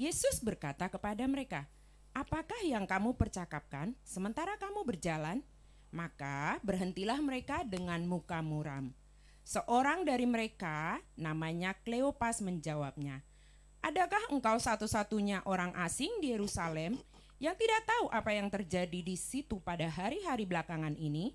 Yesus berkata kepada mereka, "Apakah yang kamu percakapkan sementara kamu berjalan?" Maka berhentilah mereka dengan muka muram. Seorang dari mereka, namanya Kleopas, menjawabnya, "Adakah engkau satu-satunya orang asing di Yerusalem yang tidak tahu apa yang terjadi di situ pada hari-hari belakangan ini?"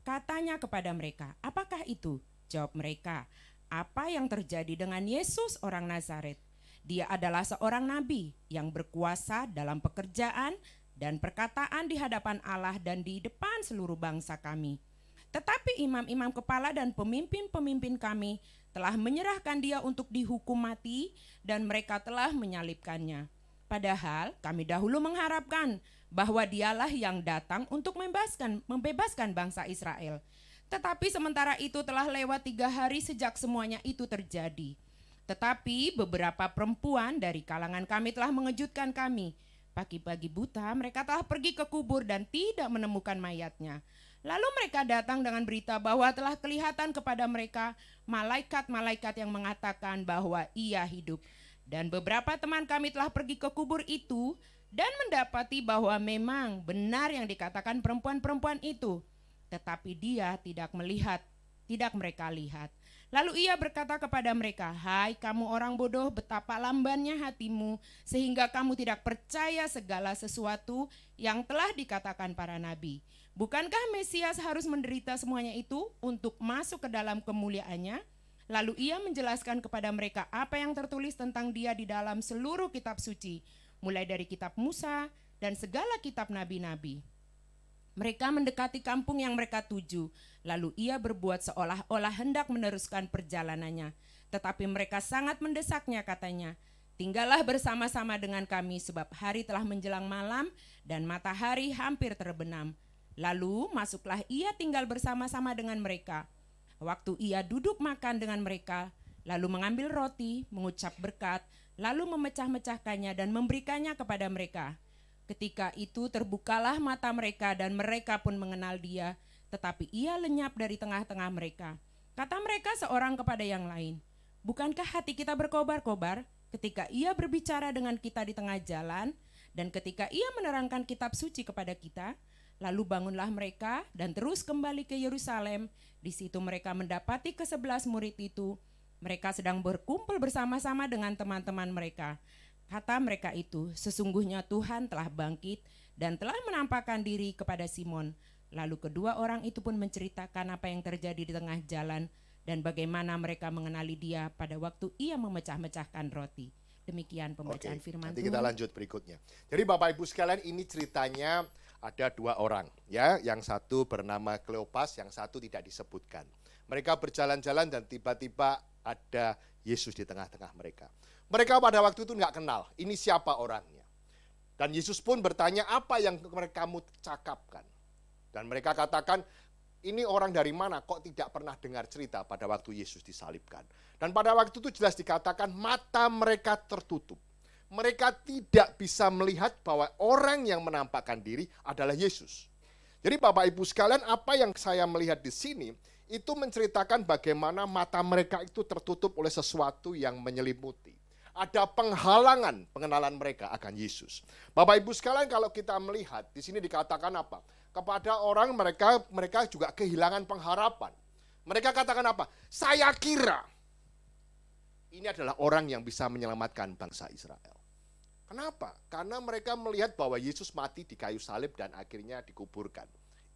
Katanya kepada mereka, "Apakah itu?" Jawab mereka, "Apa yang terjadi dengan Yesus orang Nazaret? Dia adalah seorang nabi yang berkuasa dalam pekerjaan dan perkataan di hadapan Allah dan di depan seluruh bangsa kami. Tetapi imam-imam kepala dan pemimpin-pemimpin kami telah menyerahkan dia untuk dihukum mati dan mereka telah menyalibkannya. Padahal kami dahulu mengharapkan bahwa dialah yang datang untuk membebaskan bangsa Israel. Tetapi sementara itu telah lewat 3 hari sejak semuanya itu terjadi. Tetapi beberapa perempuan dari kalangan kami telah mengejutkan kami. Pagi-pagi buta mereka telah pergi ke kubur dan tidak menemukan mayatnya. Lalu mereka datang dengan berita bahwa telah kelihatan kepada mereka malaikat-malaikat yang mengatakan bahwa ia hidup. Dan beberapa teman kami telah pergi ke kubur itu dan mendapati bahwa memang benar yang dikatakan perempuan-perempuan itu. Tetapi dia tidak mereka lihat. Lalu ia berkata kepada mereka, "Hai kamu orang bodoh, betapa lambannya hatimu sehingga kamu tidak percaya segala sesuatu yang telah dikatakan para nabi. Bukankah Mesias harus menderita semuanya itu untuk masuk ke dalam kemuliaannya?" Lalu ia menjelaskan kepada mereka apa yang tertulis tentang dia di dalam seluruh kitab suci, mulai dari kitab Musa dan segala kitab nabi-nabi. Mereka mendekati kampung yang mereka tuju, lalu ia berbuat seolah-olah hendak meneruskan perjalanannya. Tetapi mereka sangat mendesaknya, katanya, "Tinggallah bersama-sama dengan kami sebab hari telah menjelang malam dan matahari hampir terbenam." Lalu masuklah ia tinggal bersama-sama dengan mereka. Waktu ia duduk makan dengan mereka, lalu mengambil roti, mengucap berkat, lalu memecah-mecahkannya dan memberikannya kepada mereka. Ketika itu terbukalah mata mereka dan mereka pun mengenal dia, tetapi ia lenyap dari tengah-tengah mereka. Kata mereka seorang kepada yang lain, "Bukankah hati kita berkobar-kobar ketika ia berbicara dengan kita di tengah jalan dan ketika ia menerangkan kitab suci kepada kita?" Lalu bangunlah mereka dan terus kembali ke Yerusalem. Di situ mereka mendapati ke-11 murid itu. Mereka sedang berkumpul bersama-sama dengan teman-teman mereka. Kata mereka itu, sesungguhnya Tuhan telah bangkit dan telah menampakkan diri kepada Simon. Lalu kedua orang itu pun menceritakan apa yang terjadi di tengah jalan dan bagaimana mereka mengenali dia pada waktu ia memecah-mecahkan roti. Demikian pembacaan firman nanti Tuhan. kita lanjut berikutnya. Jadi Bapak Ibu sekalian, ini ceritanya ada dua orang, ya, yang satu bernama Kleopas, yang satu tidak disebutkan. Mereka berjalan-jalan dan tiba-tiba ada Yesus di tengah-tengah mereka. Mereka pada waktu itu nggak kenal, ini siapa orangnya. Dan Yesus pun bertanya, apa yang kamu cakapkan? Dan mereka katakan, ini orang dari mana, kok tidak pernah dengar cerita pada waktu Yesus disalibkan. Dan pada waktu itu jelas dikatakan mata mereka tertutup. Mereka tidak bisa melihat bahwa orang yang menampakkan diri adalah Yesus. Jadi Bapak Ibu sekalian, apa yang saya melihat di sini, itu menceritakan bagaimana mata mereka itu tertutup oleh sesuatu yang menyelimuti. Ada penghalangan pengenalan mereka akan Yesus. Bapak Ibu sekalian, kalau kita melihat, di sini dikatakan apa? Kepada orang mereka juga kehilangan pengharapan. Mereka katakan apa? Saya kira ini adalah orang yang bisa menyelamatkan bangsa Israel. Kenapa? Karena mereka melihat bahwa Yesus mati di kayu salib dan akhirnya dikuburkan.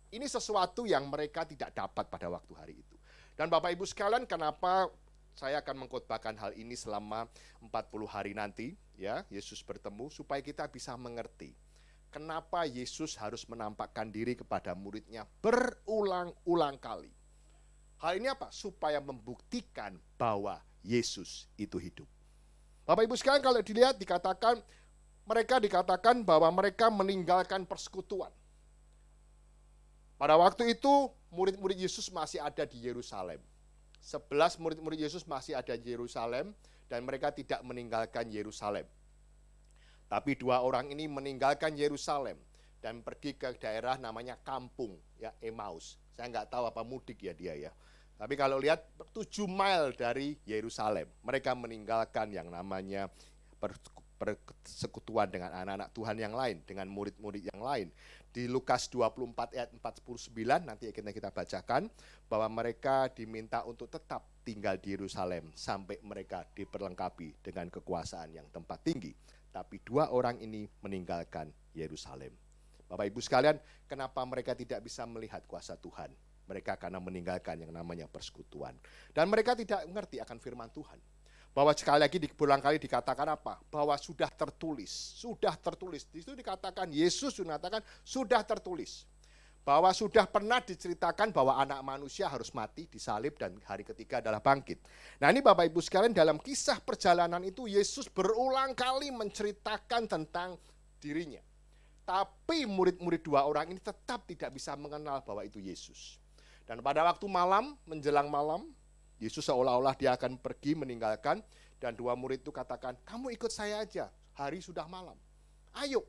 Ini sesuatu yang mereka tidak dapat pada waktu hari itu. Dan Bapak Ibu sekalian, kenapa saya akan mengkhotbahkan hal ini selama 40 hari nanti, ya, Yesus bertemu, supaya kita bisa mengerti kenapa Yesus harus menampakkan diri kepada muridnya berulang-ulang kali. Hal ini apa? Supaya membuktikan bahwa Yesus itu hidup. Bapak Ibu sekalian, kalau dilihat mereka dikatakan bahwa mereka meninggalkan persekutuan. Pada waktu itu murid-murid Yesus masih ada di Yerusalem. 11 murid-murid Yesus masih ada di Yerusalem dan mereka tidak meninggalkan Yerusalem. Tapi dua orang ini meninggalkan Yerusalem dan pergi ke daerah namanya kampung, ya, Emmaus. Saya nggak tahu apa mudik ya dia ya. Tapi kalau lihat 7 mile dari Yerusalem, mereka meninggalkan yang namanya persekutuan dengan anak-anak Tuhan yang lain, dengan murid-murid yang lain. Di Lukas 24 ayat 49 nanti kita bacakan bahwa mereka diminta untuk tetap tinggal di Yerusalem sampai mereka diperlengkapi dengan kekuasaan yang tempat tinggi. Tapi dua orang ini meninggalkan Yerusalem. Bapak Ibu sekalian, kenapa mereka tidak bisa melihat kuasa Tuhan? Mereka karena meninggalkan yang namanya persekutuan. Dan mereka tidak mengerti akan firman Tuhan. Bahwa sekali lagi berulang kali dikatakan apa? Bahwa sudah tertulis. Sudah tertulis. Di situ dikatakan, Yesus mengatakan sudah tertulis. Bahwa sudah pernah diceritakan bahwa anak manusia harus mati, disalib, dan hari ketiga adalah bangkit. Nah ini Bapak Ibu sekalian, dalam kisah perjalanan itu Yesus berulang kali menceritakan tentang dirinya. Tapi murid-murid dua orang ini tetap tidak bisa mengenal bahwa itu Yesus. Dan pada waktu malam, menjelang malam, Yesus seolah-olah dia akan pergi meninggalkan, dan dua murid itu katakan, kamu ikut saya aja, hari sudah malam. Ayo,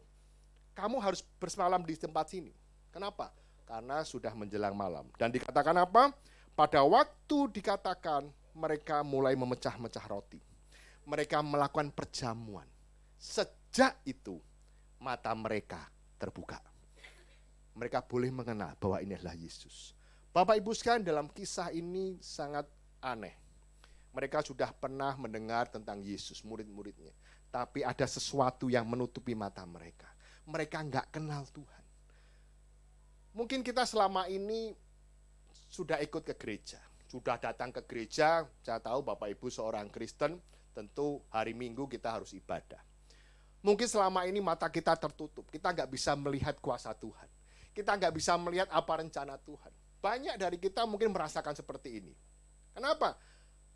kamu harus bersemalam di tempat sini. Kenapa? Karena sudah menjelang malam. Dan dikatakan apa? Pada waktu dikatakan mereka mulai memecah-mecah roti. Mereka melakukan perjamuan. Sejak itu mata mereka terbuka. Mereka boleh mengenal bahwa ini adalah Yesus. Bapak Ibu sekalian, dalam kisah ini sangat aneh. Mereka sudah pernah mendengar tentang Yesus, murid-muridnya. Tapi ada sesuatu yang menutupi mata mereka. Mereka nggak kenal Tuhan. Mungkin kita selama ini sudah ikut ke gereja, sudah datang ke gereja. Saya tahu Bapak Ibu seorang Kristen, tentu hari Minggu kita harus ibadah. Mungkin selama ini mata kita tertutup, kita nggak bisa melihat kuasa Tuhan. Kita nggak bisa melihat apa rencana Tuhan. Banyak dari kita mungkin merasakan seperti ini. Kenapa?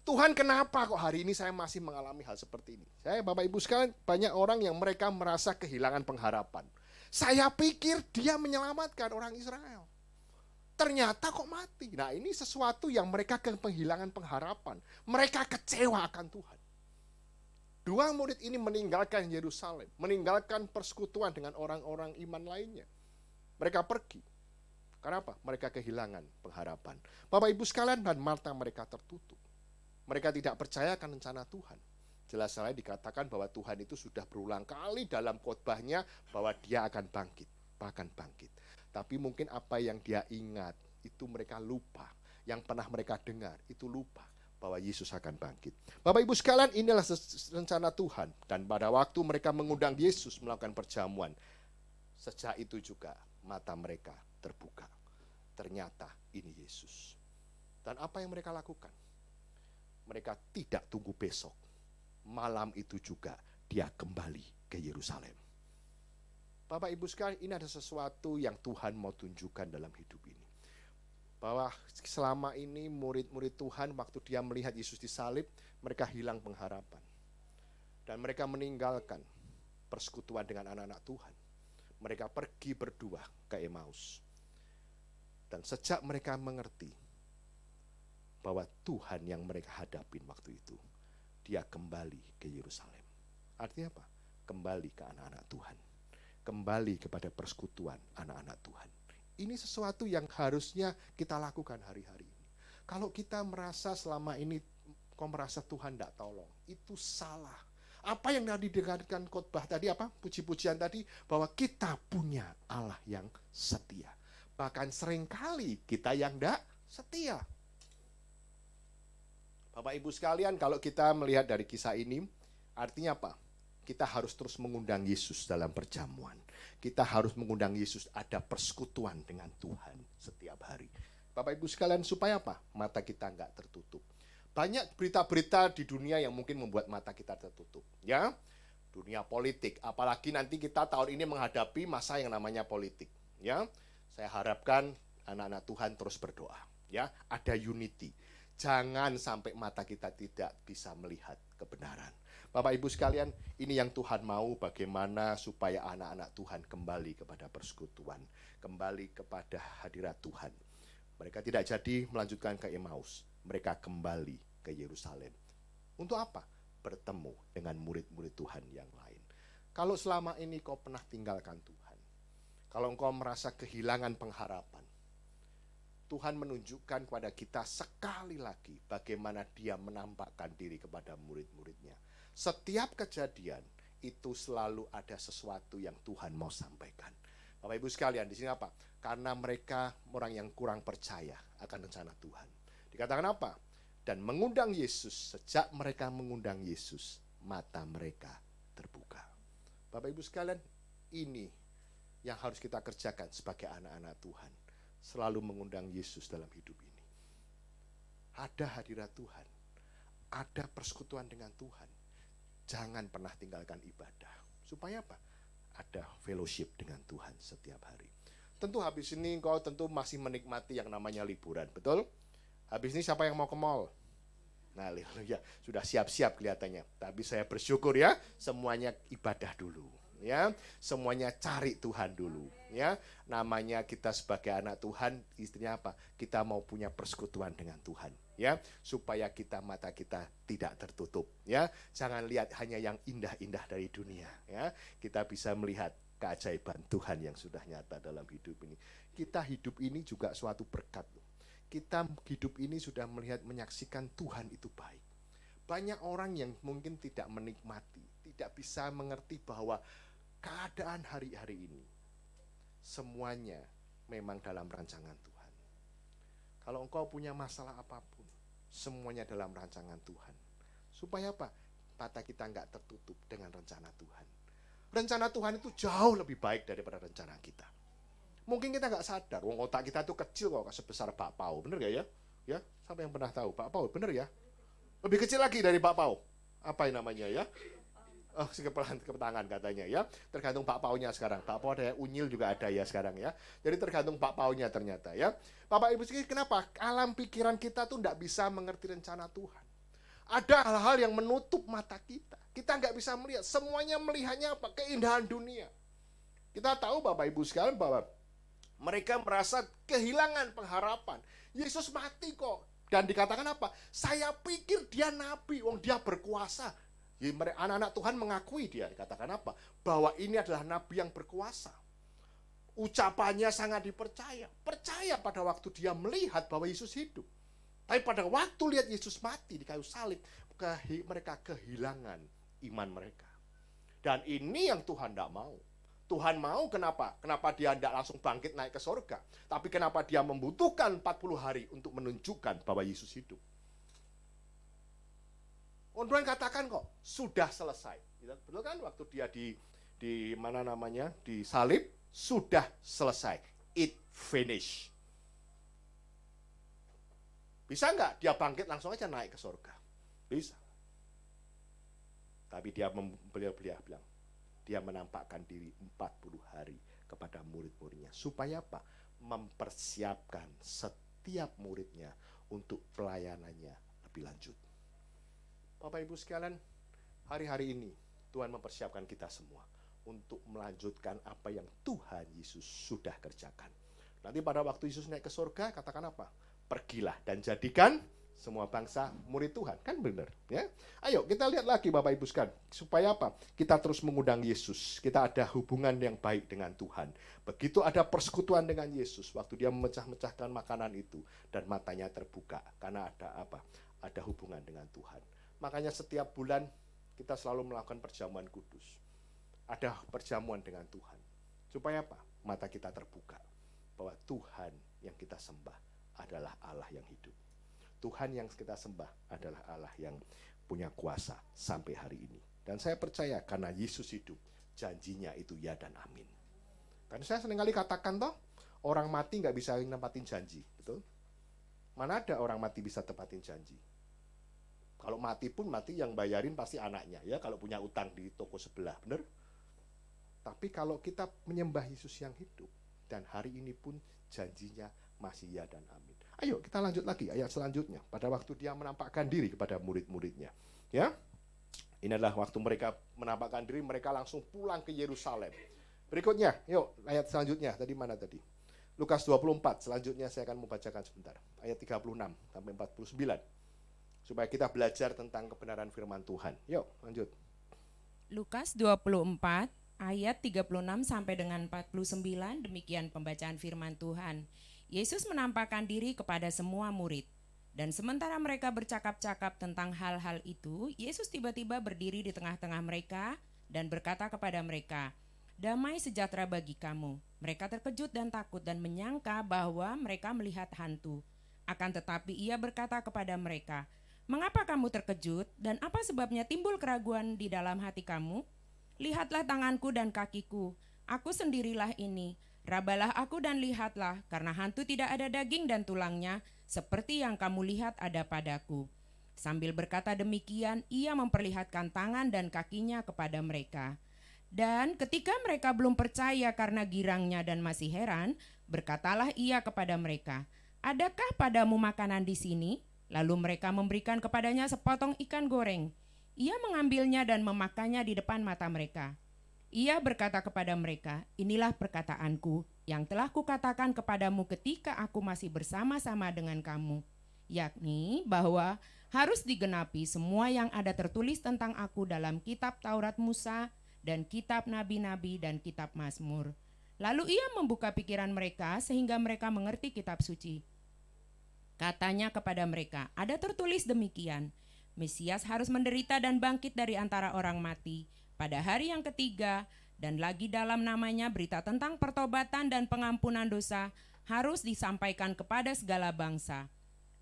Tuhan, kenapa kok hari ini saya masih mengalami hal seperti ini? Saya, Bapak Ibu sekalian, banyak orang yang mereka merasa kehilangan pengharapan. Saya pikir dia menyelamatkan orang Israel. Ternyata kok mati. Nah ini sesuatu yang mereka kehilangan pengharapan. Mereka kecewa akan Tuhan. Dua murid ini meninggalkan Yerusalem. Meninggalkan persekutuan dengan orang-orang iman lainnya. Mereka pergi. Kenapa? Mereka kehilangan pengharapan. Bapak Ibu sekalian, dan mata mereka tertutup. Mereka tidak percaya akan rencana Tuhan. Jelas-jelas dikatakan bahwa Tuhan itu sudah berulang kali dalam khotbahnya bahwa dia akan bangkit, bahkan bangkit. Tapi mungkin apa yang dia ingat, itu mereka lupa. Yang pernah mereka dengar, itu lupa bahwa Yesus akan bangkit. Bapak Ibu sekalian, inilah rencana Tuhan. Dan pada waktu mereka mengundang Yesus melakukan perjamuan, sejak itu juga mata mereka terbuka. Ternyata ini Yesus. Dan apa yang mereka lakukan? Mereka tidak tunggu besok. Malam itu juga dia kembali ke Yerusalem. Bapak Ibu sekalian, ini ada sesuatu yang Tuhan mau tunjukkan dalam hidup ini. Bahwa selama ini murid-murid Tuhan waktu dia melihat Yesus disalib, mereka hilang pengharapan. Dan mereka meninggalkan persekutuan dengan anak-anak Tuhan. Mereka pergi berdua ke Emmaus. Dan sejak mereka mengerti bahwa Tuhan yang mereka hadapin waktu itu, dia kembali ke Yerusalem. Artinya apa? Kembali ke anak-anak Tuhan. Kembali kepada persekutuan anak-anak Tuhan. Ini sesuatu yang harusnya kita lakukan hari-hari ini. Kalau kita merasa selama ini, kau merasa Tuhan tidak tolong, itu salah. Apa yang tadi dikatakan khotbah tadi, apa? Puji-pujian tadi, bahwa kita punya Allah yang setia. Bahkan seringkali kita yang tidak setia. Bapak Ibu sekalian, kalau kita melihat dari kisah ini, artinya apa? Kita harus terus mengundang Yesus dalam perjamuan. Kita harus mengundang Yesus ada persekutuan dengan Tuhan setiap hari. Bapak Ibu sekalian, supaya apa? Mata kita enggak tertutup. Banyak berita-berita di dunia yang mungkin membuat mata kita tertutup. Ya, dunia politik. Apalagi nanti kita tahun ini menghadapi masa yang namanya politik. Ya, saya harapkan anak-anak Tuhan terus berdoa. Ya, ada unity. Jangan sampai mata kita tidak bisa melihat kebenaran. Bapak Ibu sekalian, ini yang Tuhan mau, bagaimana supaya anak-anak Tuhan kembali kepada persekutuan, kembali kepada hadirat Tuhan. Mereka tidak jadi melanjutkan ke Emmaus, mereka kembali ke Yerusalem. Untuk apa? Bertemu dengan murid-murid Tuhan yang lain. Kalau selama ini kau pernah tinggalkan Tuhan, kalau engkau merasa kehilangan pengharapan, Tuhan menunjukkan kepada kita sekali lagi bagaimana dia menampakkan diri kepada murid-muridnya. Setiap kejadian itu selalu ada sesuatu yang Tuhan mau sampaikan. Bapak Ibu sekalian, di sini apa? Karena mereka orang yang kurang percaya akan rencana Tuhan. Dikatakan apa? Dan mengundang Yesus, sejak mereka mengundang Yesus, mata mereka terbuka. Bapak Ibu sekalian, ini yang harus kita kerjakan sebagai anak-anak Tuhan. Selalu mengundang Yesus dalam hidup ini. Ada hadirat Tuhan, ada persekutuan dengan Tuhan. Jangan pernah tinggalkan ibadah. Supaya apa? Ada fellowship dengan Tuhan setiap hari. Tentu habis ini engkau tentu masih menikmati yang namanya liburan, betul? Habis ini siapa yang mau ke mall? Nah, ya sudah siap-siap kelihatannya. Tapi saya bersyukur ya, semuanya ibadah dulu. Ya, semuanya cari Tuhan dulu. Ya, namanya kita sebagai anak Tuhan, istrinya apa? Kita mau punya persekutuan dengan Tuhan. Ya, supaya mata kita tidak tertutup. Ya, jangan lihat hanya yang indah-indah dari dunia. Ya, kita bisa melihat keajaiban Tuhan yang sudah nyata dalam hidup ini. Kita hidup ini juga suatu berkat. Kita hidup ini sudah melihat, menyaksikan Tuhan itu baik. Banyak orang yang mungkin tidak menikmati, tidak bisa mengerti bahwa keadaan hari-hari ini semuanya memang dalam rancangan Tuhan. Kalau engkau punya masalah apapun, semuanya dalam rancangan Tuhan. Supaya apa? Mata kita enggak tertutup dengan rencana Tuhan. Rencana Tuhan itu jauh lebih baik daripada rencana kita. Mungkin kita enggak sadar, otak kita itu kecil kok, sebesar bakpao, bener gak ya? Ya, siapa yang pernah tahu bakpao, bener ya? Lebih kecil lagi dari bakpao. Apa yang namanya ya? Oh, kepetangan katanya ya. Tergantung bakpaonya sekarang. Bakpao ada yang unyil juga ada ya sekarang ya. Jadi tergantung bakpaonya ternyata ya. Bapak Ibu sekalian, kenapa? Alam pikiran kita tuh enggak bisa mengerti rencana Tuhan. Ada hal-hal yang menutup mata kita. Kita enggak bisa melihat. Semuanya melihatnya apa? Keindahan dunia. Kita tahu Bapak Ibu sekalian bahwa mereka merasa kehilangan pengharapan. Yesus mati kok. Dan dikatakan apa? Saya pikir dia nabi, wong dia berkuasa. Anak-anak Tuhan mengakui dia, dikatakan apa? Bahwa ini adalah nabi yang berkuasa. Ucapannya sangat dipercaya. Percaya pada waktu dia melihat bahwa Yesus hidup. Tapi pada waktu lihat Yesus mati di kayu salib, mereka kehilangan iman mereka. Dan ini yang Tuhan tidak mau. Tuhan mau kenapa? Kenapa dia tidak langsung bangkit naik ke sorga? Tapi kenapa dia membutuhkan 40 hari untuk menunjukkan bahwa Yesus hidup? Tuhan katakan kok, sudah selesai. Betul kan? Waktu dia disalib, sudah selesai. It finished. Bisa nggak dia bangkit langsung aja naik ke sorga? Bisa. Tapi beliau bilang, dia menampakkan diri 40 hari kepada murid-muridnya. Supaya apa? Mempersiapkan setiap muridnya untuk pelayanannya lebih lanjut. Bapak Ibu sekalian, hari-hari ini Tuhan mempersiapkan kita semua untuk melanjutkan apa yang Tuhan Yesus sudah kerjakan. Nanti pada waktu Yesus naik ke surga, katakan apa? Pergilah dan jadikan semua bangsa murid Tuhan. Kan benar, ya? Ayo kita lihat lagi Bapak Ibu sekalian, supaya apa? Kita terus mengundang Yesus. Kita ada hubungan yang baik dengan Tuhan. Begitu ada persekutuan dengan Yesus, waktu dia memecah-mecahkan makanan itu dan matanya terbuka karena ada apa? Ada hubungan dengan Tuhan. Makanya setiap bulan kita selalu melakukan perjamuan kudus. Ada perjamuan dengan Tuhan. Supaya apa? Mata kita terbuka bahwa Tuhan yang kita sembah adalah Allah yang hidup. Tuhan yang kita sembah adalah Allah yang punya kuasa sampai hari ini. Dan saya percaya karena Yesus hidup, janjinya itu ya dan amin. Karena saya seringkali katakan toh, orang mati nggak bisa nempatin janji, betul? Mana ada orang mati bisa tepatin janji? Kalau mati pun mati yang bayarin pasti anaknya, ya kalau punya utang di toko sebelah, bener? Tapi kalau kita menyembah Yesus yang hidup, dan hari ini pun janjinya masih ya dan amin. Ayo kita lanjut lagi ayat selanjutnya. Pada waktu dia menampakkan diri kepada murid-muridnya, ya, ini adalah waktu mereka menampakkan diri, mereka langsung pulang ke Yerusalem. Berikutnya, yuk ayat selanjutnya. Tadi mana tadi? Lukas 24. Selanjutnya saya akan membacakan sebentar. Ayat 36 sampai 49. Supaya kita belajar tentang kebenaran firman Tuhan. Yuk lanjut. Lukas 24 ayat 36 sampai dengan 49, demikian pembacaan firman Tuhan. Yesus menampakkan diri kepada semua murid. Dan sementara mereka bercakap-cakap tentang hal-hal itu, Yesus tiba-tiba berdiri di tengah-tengah mereka dan berkata kepada mereka, "Damai sejahtera bagi kamu." Mereka terkejut dan takut dan menyangka bahwa mereka melihat hantu. Akan tetapi ia berkata kepada mereka, "Mengapa kamu terkejut dan apa sebabnya timbul keraguan di dalam hati kamu? Lihatlah tanganku dan kakiku, aku sendirilah ini. Rabalah aku dan lihatlah, karena hantu tidak ada daging dan tulangnya, seperti yang kamu lihat ada padaku." Sambil berkata demikian, ia memperlihatkan tangan dan kakinya kepada mereka. Dan ketika mereka belum percaya karena girangnya dan masih heran, berkatalah ia kepada mereka, "Adakah padamu makanan di sini?" Lalu mereka memberikan kepadanya sepotong ikan goreng. Ia mengambilnya dan memakannya di depan mata mereka. Ia berkata kepada mereka, "Inilah perkataanku yang telah kukatakan kepadamu ketika aku masih bersama-sama dengan kamu, yakni bahwa harus digenapi semua yang ada tertulis tentang aku dalam kitab Taurat Musa dan kitab nabi-nabi dan kitab Mazmur." Lalu ia membuka pikiran mereka sehingga mereka mengerti kitab suci. Katanya kepada mereka, "Ada tertulis demikian, Mesias harus menderita dan bangkit dari antara orang mati pada hari yang ketiga, dan lagi dalam namanya berita tentang pertobatan dan pengampunan dosa harus disampaikan kepada segala bangsa.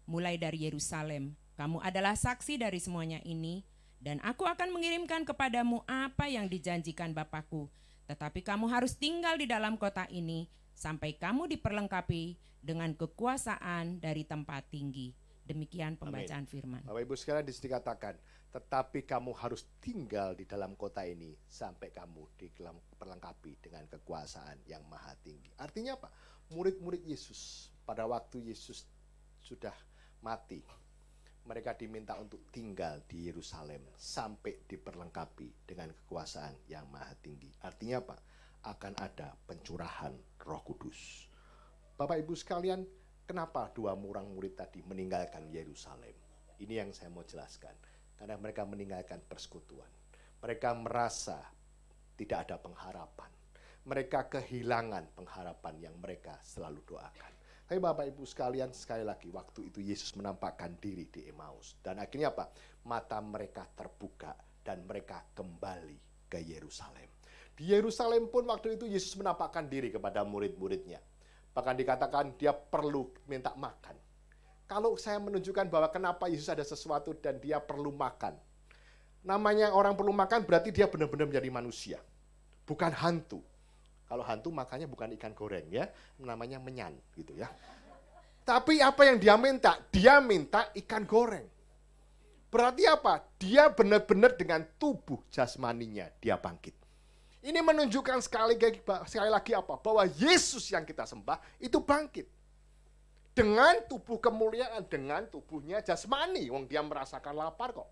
Mulai dari Yerusalem, kamu adalah saksi dari semuanya ini, dan aku akan mengirimkan kepadamu apa yang dijanjikan Bapakku. Tetapi kamu harus tinggal di dalam kota ini, sampai kamu diperlengkapi dengan kekuasaan dari tempat tinggi." Demikian pembacaan firman. Bapak Ibu sekalian, di sini dikatakan, tetapi kamu harus tinggal di dalam kota ini sampai kamu diperlengkapi dengan kekuasaan yang maha tinggi. Artinya apa? Murid-murid Yesus pada waktu Yesus sudah mati, mereka diminta untuk tinggal di Yerusalem sampai diperlengkapi dengan kekuasaan yang maha tinggi. Artinya apa? Akan ada pencurahan Roh Kudus. Bapak Ibu sekalian, kenapa dua orang murid tadi meninggalkan Yerusalem? Ini yang saya mau jelaskan. Karena mereka meninggalkan persekutuan. Mereka merasa tidak ada pengharapan. Mereka kehilangan pengharapan yang mereka selalu doakan. Tapi Bapak Ibu sekalian, sekali lagi, waktu itu Yesus menampakkan diri di Emmaus. Dan akhirnya apa? Mata mereka terbuka dan mereka kembali ke Yerusalem. Di Yerusalem pun waktu itu Yesus menampakkan diri kepada murid-muridnya. Bahkan dikatakan dia perlu minta makan. Kalau saya menunjukkan bahwa kenapa Yesus ada sesuatu dan dia perlu makan. Namanya orang perlu makan berarti dia benar-benar menjadi manusia. Bukan hantu. Kalau hantu makannya bukan ikan goreng ya, namanya menyan gitu ya. Tapi apa yang dia minta? Dia minta ikan goreng. Berarti apa? Dia benar-benar dengan tubuh jasmaninya dia bangkit. Ini menunjukkan sekali lagi apa? Bahwa Yesus yang kita sembah itu bangkit. Dengan tubuh kemuliaan, dengan tubuhnya jasmani. Wong dia merasakan lapar kok.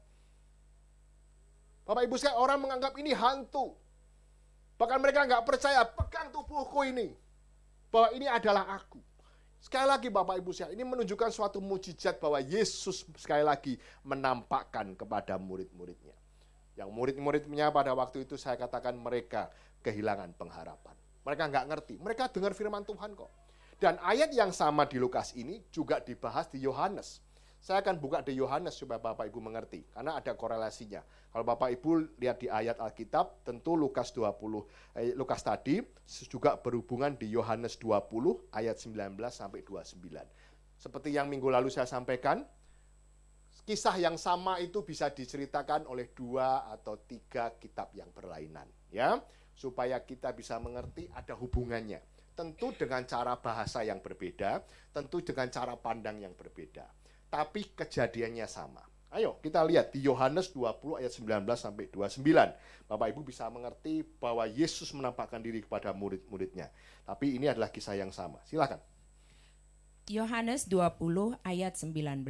Bapak Ibu sekalian, orang menganggap ini hantu. Bahkan mereka nggak percaya, pegang tubuhku ini. Bahwa ini adalah aku. Sekali lagi Bapak Ibu sekalian, ini menunjukkan suatu mukjizat bahwa Yesus sekali lagi menampakkan kepada murid-muridnya. Yang murid-muridnya pada waktu itu saya katakan mereka kehilangan pengharapan. Mereka nggak ngerti, mereka dengar firman Tuhan kok. Dan ayat yang sama di Lukas ini juga dibahas di Yohanes. Saya akan buka di Yohanes supaya Bapak Ibu mengerti, karena ada korelasinya. Kalau Bapak Ibu lihat di ayat Alkitab, tentu Lukas tadi juga berhubungan di Yohanes 20 ayat 19 sampai 29. Seperti yang minggu lalu saya sampaikan, kisah yang sama itu bisa diceritakan oleh 2 atau 3 kitab yang berlainan, ya, supaya kita bisa mengerti ada hubungannya. Tentu dengan cara bahasa yang berbeda, tentu dengan cara pandang yang berbeda. Tapi kejadiannya sama. Ayo kita lihat di Yohanes 20 ayat 19 sampai 29. Bapak Ibu bisa mengerti bahwa Yesus menampakkan diri kepada murid-muridnya. Tapi ini adalah kisah yang sama. Silakan. Yohanes 20 ayat 19.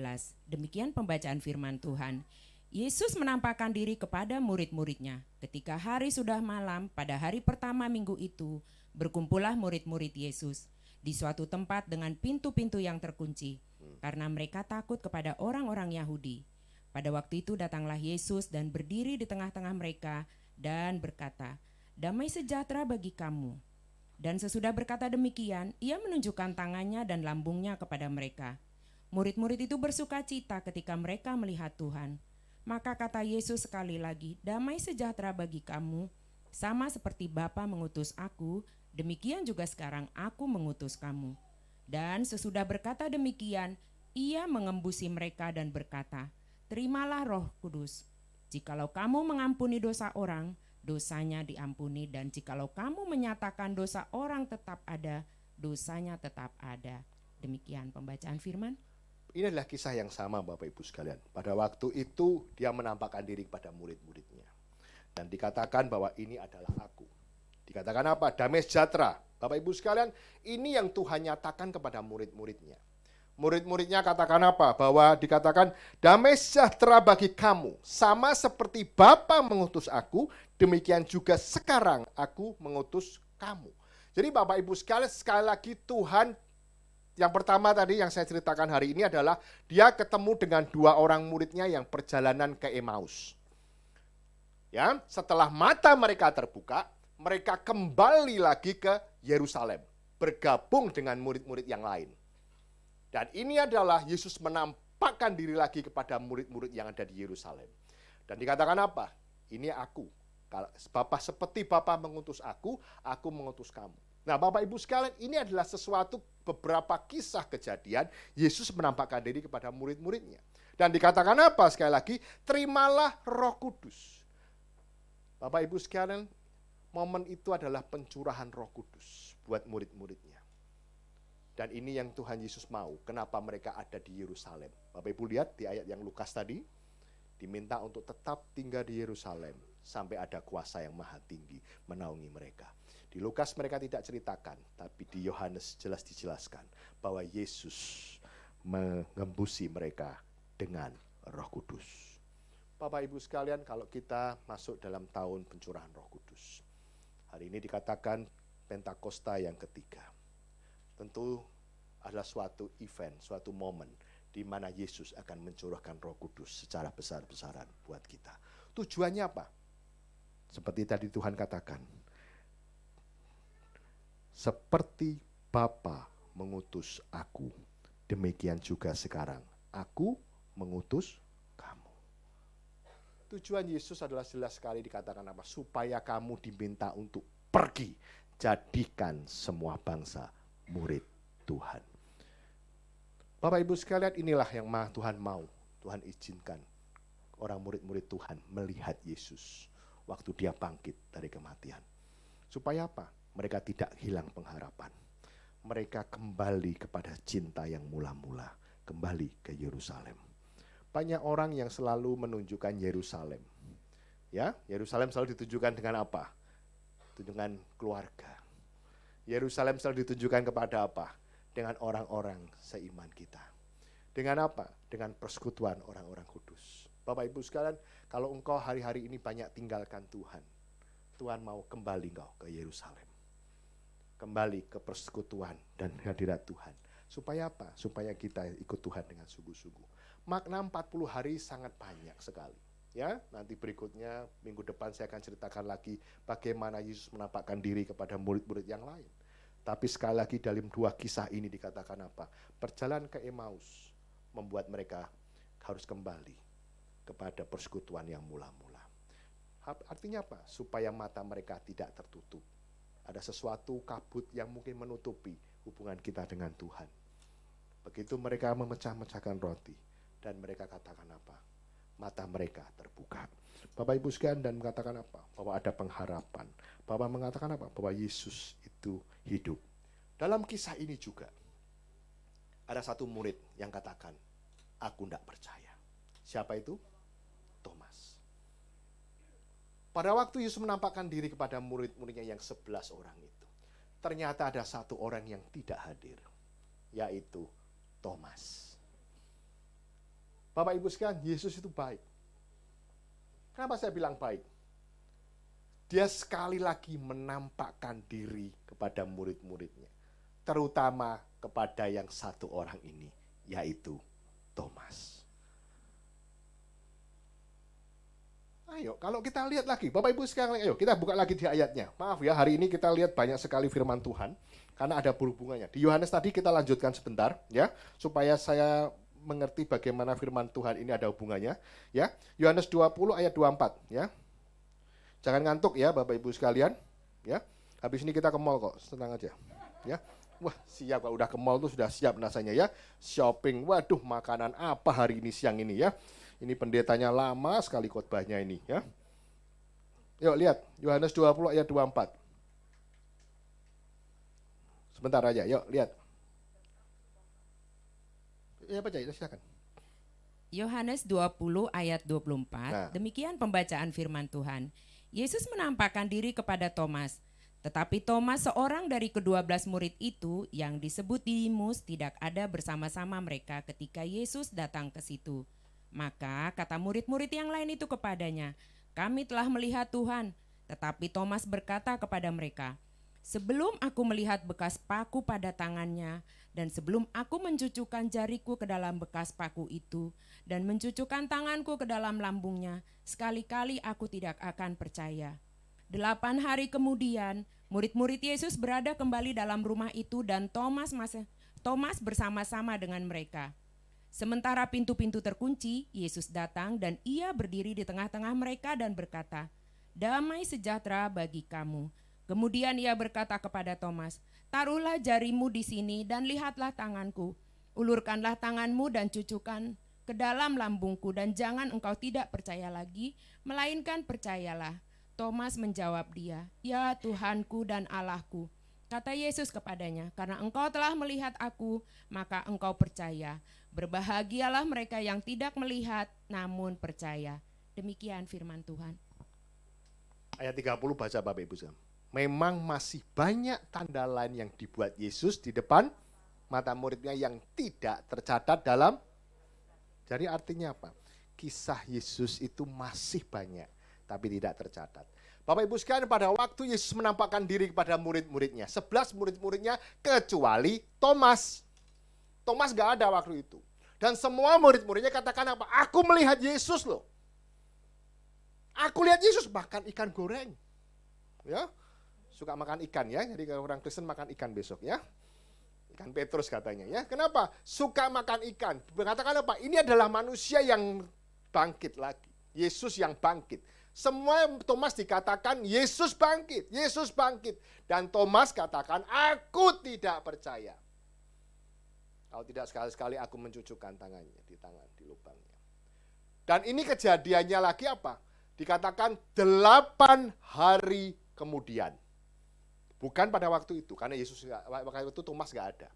Demikian pembacaan firman Tuhan. Yesus menampakkan diri kepada murid-muridnya. Ketika hari sudah malam, pada hari pertama minggu itu, berkumpullah murid-murid Yesus di suatu tempat dengan pintu-pintu yang terkunci, karena mereka takut kepada orang-orang Yahudi. Pada waktu itu datanglah Yesus dan berdiri di tengah-tengah mereka dan berkata, "Damai sejahtera bagi kamu." Dan sesudah berkata demikian, ia menunjukkan tangannya dan lambungnya kepada mereka. Murid-murid itu bersuka cita ketika mereka melihat Tuhan. Maka kata Yesus sekali lagi, "Damai sejahtera bagi kamu, sama seperti Bapa mengutus aku, demikian juga sekarang aku mengutus kamu." Dan sesudah berkata demikian, ia mengembusi mereka dan berkata, "Terimalah Roh Kudus. Jikalau kamu mengampuni dosa orang, dosanya diampuni, dan jikalau kamu menyatakan dosa orang tetap ada, dosanya tetap ada." Demikian pembacaan firman. Ini adalah kisah yang sama Bapak Ibu sekalian. Pada waktu itu dia menampakkan diri kepada murid-muridnya. Dan dikatakan bahwa ini adalah aku. Dikatakan apa? Damai sejahtera. Bapak Ibu sekalian, ini yang Tuhan nyatakan kepada murid-muridnya. Murid-muridnya katakan apa? Bahwa dikatakan damai sejahtera bagi kamu. Sama seperti Bapa mengutus aku, demikian juga sekarang aku mengutus kamu. Jadi Bapak Ibu sekalian, sekali lagi Tuhan, yang pertama tadi yang saya ceritakan hari ini adalah dia ketemu dengan 2 orang muridnya yang perjalanan ke Emmaus. Ya, setelah mata mereka terbuka, mereka kembali lagi ke Yerusalem, bergabung dengan murid-murid yang lain. Dan ini adalah Yesus menampakkan diri lagi kepada murid-murid yang ada di Yerusalem. Dan dikatakan apa? Ini aku. Bapa seperti Bapa mengutus aku mengutus kamu. Nah, Bapak Ibu sekalian, ini adalah sesuatu beberapa kisah kejadian Yesus menampakkan diri kepada murid-muridnya. Dan dikatakan apa sekali lagi? Terimalah Roh Kudus. Bapak Ibu sekalian, momen itu adalah pencurahan Roh Kudus buat murid-muridnya. Dan ini yang Tuhan Yesus mau, kenapa mereka ada di Yerusalem. Bapak Ibu lihat di ayat yang Lukas tadi, diminta untuk tetap tinggal di Yerusalem sampai ada kuasa yang maha tinggi menaungi mereka. Di Lukas mereka tidak ceritakan, tapi di Yohanes jelas dijelaskan bahwa Yesus mengembusi mereka dengan Roh Kudus. Bapak Ibu sekalian, kalau kita masuk dalam tahun pencurahan Roh Kudus, hari ini dikatakan Pentakosta yang ketiga. Tentu adalah suatu event, suatu momen di mana Yesus akan mencurahkan Roh Kudus secara besar-besaran buat kita. Tujuannya apa? Seperti tadi Tuhan katakan, seperti Bapa mengutus aku, demikian juga sekarang aku mengutus kamu. Tujuan Yesus adalah jelas sekali dikatakan apa? Supaya kamu diminta untuk pergi, jadikan semua bangsa murid Tuhan. Bapak Ibu sekalian, inilah yang Tuhan mau. Tuhan izinkan orang murid-murid Tuhan melihat Yesus waktu dia bangkit dari kematian. Supaya apa? Mereka tidak hilang pengharapan. Mereka kembali kepada cinta yang mula-mula, kembali ke Yerusalem. Banyak orang yang selalu menunjukkan Yerusalem. Ya, Yerusalem selalu ditunjukkan dengan apa? Tunjukkan keluarga. Yerusalem selalu ditunjukkan kepada apa? Dengan orang-orang seiman kita. Dengan apa? Dengan persekutuan orang-orang kudus. Bapak Ibu sekalian, kalau engkau hari-hari ini banyak tinggalkan Tuhan, Tuhan mau kembali engkau ke Yerusalem. Kembali ke persekutuan dan hadirat Tuhan. Supaya apa? Supaya kita ikut Tuhan dengan sungguh-sungguh. Makna 40 hari sangat banyak sekali. Ya, nanti berikutnya minggu depan saya akan ceritakan lagi bagaimana Yesus menampakkan diri kepada murid-murid yang lain. Tapi sekali lagi dalam dua kisah ini dikatakan apa? Perjalanan ke Emmaus membuat mereka harus kembali kepada persekutuan yang mula-mula. Artinya apa? Supaya mata mereka tidak tertutup. Ada sesuatu kabut yang mungkin menutupi hubungan kita dengan Tuhan. Begitu mereka memecah-mecahkan roti dan mereka katakan apa? Mata mereka terbuka. Bapak Ibu sekalian, dan mengatakan apa? Bahwa ada pengharapan. Bapak mengatakan apa? Bahwa Yesus itu hidup. Dalam kisah ini juga ada satu murid yang katakan, aku tidak percaya. Siapa itu? Thomas. Pada waktu Yesus menampakkan diri kepada murid-muridnya yang 11 orang itu, ternyata ada satu orang yang tidak hadir, yaitu Thomas. Bapak Ibu sekalian, Yesus itu baik. Kenapa saya bilang baik? Dia sekali lagi menampakkan diri kepada murid-muridnya, terutama kepada yang satu orang ini, yaitu Thomas. Ayo, kalau kita lihat lagi, Bapak Ibu sekalian, ayo kita buka lagi di ayatnya. Maaf ya, hari ini kita lihat banyak sekali firman Tuhan, karena ada berhubungannya. Di Yohanes tadi kita lanjutkan sebentar, ya, supaya saya mengerti bagaimana firman Tuhan ini ada hubungannya, ya. Yohanes 20 ayat 24, ya. Jangan ngantuk ya, Bapak Ibu sekalian, ya. Habis ini kita ke mall kok, tenang aja, ya. Wah, siap, kalau udah ke mall tuh sudah siap rasanya ya. Shopping, waduh, makanan apa hari ini siang ini ya. Ini pendetanya lama sekali khotbahnya ini ya. Yuk lihat, Yohanes 20 ayat 24. Sebentar aja, yuk lihat. Ya baca, silakan. Yohanes 20 ayat 24, Nah. demikian pembacaan firman Tuhan. Yesus menampakkan diri kepada Thomas. Tetapi Thomas, seorang dari ke-12 murid itu yang disebut Didimus, tidak ada bersama-sama mereka ketika Yesus datang ke situ. Maka kata murid-murid yang lain itu kepadanya, kami telah melihat Tuhan. Tetapi Thomas berkata kepada mereka, sebelum aku melihat bekas paku pada tangannya, dan sebelum aku mencucukkan jariku ke dalam bekas paku itu, dan mencucukkan tanganku ke dalam lambungnya, sekali-kali aku tidak akan percaya. 8 hari kemudian, murid-murid Yesus berada kembali dalam rumah itu dan Thomas bersama-sama dengan mereka. Sementara pintu-pintu terkunci, Yesus datang dan ia berdiri di tengah-tengah mereka dan berkata, damai sejahtera bagi kamu. Kemudian ia berkata kepada Thomas, taruhlah jarimu di sini dan lihatlah tanganku. Ulurkanlah tanganmu dan cucukkan ke dalam lambungku dan jangan engkau tidak percaya lagi, melainkan percayalah. Thomas menjawab dia, ya Tuhanku dan Allahku. Kata Yesus kepadanya, karena engkau telah melihat aku, maka engkau percaya. Berbahagialah mereka yang tidak melihat namun percaya. Demikian firman Tuhan. Ayat 30 baca Bapak Ibu sekalian. Memang masih banyak tanda lain yang dibuat Yesus di depan mata muridnya yang tidak tercatat dalam. Jadi artinya apa? Kisah Yesus itu masih banyak tapi tidak tercatat. Bapak Ibu sekalian, pada waktu Yesus menampakkan diri kepada murid-muridnya, 11 murid-muridnya kecuali Thomas. Thomas gak ada waktu itu. Dan semua murid-muridnya katakan apa? Aku melihat Yesus loh. Aku lihat Yesus, makan ikan goreng. Ya, suka makan ikan ya. Jadi kalau orang Kristen makan ikan besok ya. Ikan Petrus katanya ya. Kenapa? Suka makan ikan. Berkatakan apa? Ini adalah manusia yang bangkit lagi. Yesus yang bangkit. Semua Thomas dikatakan Yesus bangkit, Yesus bangkit. Dan Thomas katakan, aku tidak percaya. Kalau tidak sekali-sekali aku mencucukkan tangannya di lubangnya. Dan ini kejadiannya lagi apa? Dikatakan 8 hari kemudian. Bukan pada waktu itu, karena waktu itu Thomas nggak ada.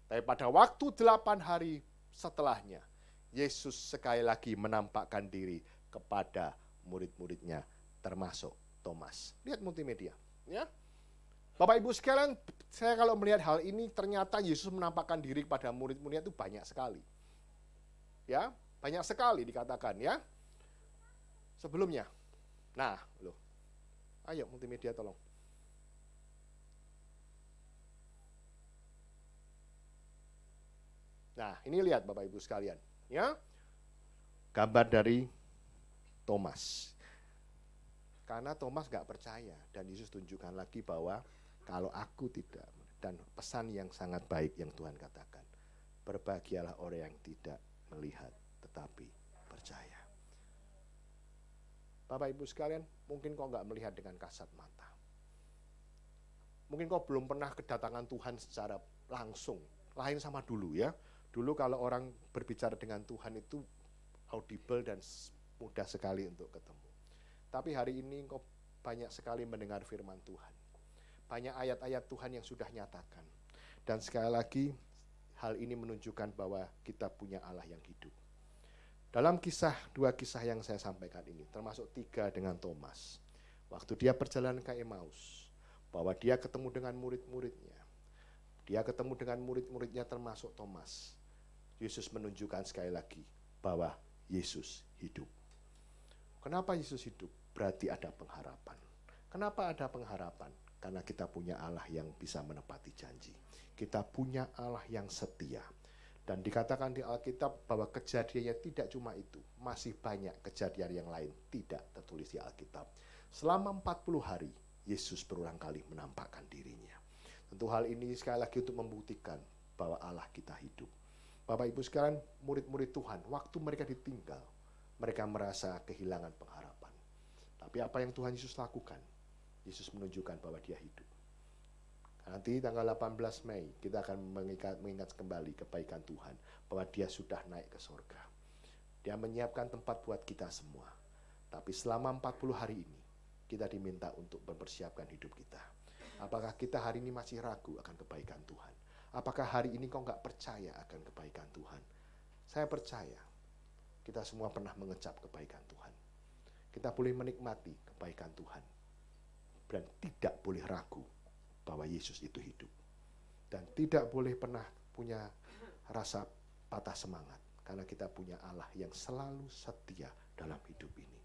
Tapi pada waktu 8 hari setelahnya, Yesus sekali lagi menampakkan diri kepada murid-muridnya, termasuk Thomas. Lihat multimedia, ya. Bapak Ibu sekalian, saya kalau melihat hal ini, ternyata Yesus menampakkan diri kepada murid-muridnya itu banyak sekali. Ya, banyak sekali dikatakan, ya. Sebelumnya. Nah, loh. Ayo multimedia tolong. Nah, ini lihat Bapak Ibu sekalian, ya. Gambar dari Thomas. Karena Thomas gak percaya, dan Yesus tunjukkan lagi bahwa kalau aku tidak, dan pesan yang sangat baik yang Tuhan katakan, berbahagialah orang yang tidak melihat tetapi percaya. Bapak Ibu sekalian, mungkin kau gak melihat dengan kasat mata. Mungkin kau belum pernah kedatangan Tuhan secara langsung, lain sama dulu ya. Dulu kalau orang berbicara dengan Tuhan itu audible dan mudah sekali untuk ketemu. Tapi hari ini kau banyak sekali mendengar firman Tuhan. Banyak ayat-ayat Tuhan yang sudah nyatakan. Dan sekali lagi, hal ini menunjukkan bahwa kita punya Allah yang hidup. Dalam dua kisah yang saya sampaikan ini, termasuk 3 dengan Thomas. Waktu dia perjalanan ke Emmaus, bahwa dia ketemu dengan murid-muridnya. Dia ketemu dengan murid-muridnya termasuk Thomas. Yesus menunjukkan sekali lagi bahwa Yesus hidup. Kenapa Yesus hidup? Berarti ada pengharapan. Kenapa ada pengharapan? Karena kita punya Allah yang bisa menepati janji. Kita punya Allah yang setia. Dan dikatakan di Alkitab bahwa kejadiannya tidak cuma itu. Masih banyak kejadian yang lain tidak tertulis di Alkitab. Selama 40 hari, Yesus berulang kali menampakkan dirinya. Tentu hal ini sekali lagi untuk membuktikan bahwa Allah kita hidup. Bapak Ibu sekalian, murid-murid Tuhan, waktu mereka ditinggal, mereka merasa kehilangan pengharapan. Tapi apa yang Tuhan Yesus lakukan? Yesus menunjukkan bahwa dia hidup. Nanti tanggal 18 Mei kita akan mengingat kembali kebaikan Tuhan, bahwa dia sudah naik ke surga. Dia menyiapkan tempat buat kita semua. Tapi selama 40 hari ini, kita diminta untuk mempersiapkan hidup kita. Apakah kita hari ini masih ragu akan kebaikan Tuhan? Apakah hari ini kau nggak percaya akan kebaikan Tuhan? Saya percaya, kita semua pernah mengecap kebaikan Tuhan. Kita boleh menikmati kebaikan Tuhan. Dan tidak boleh ragu bahwa Yesus itu hidup. Dan tidak boleh pernah punya rasa patah semangat. Karena kita punya Allah yang selalu setia dalam hidup ini.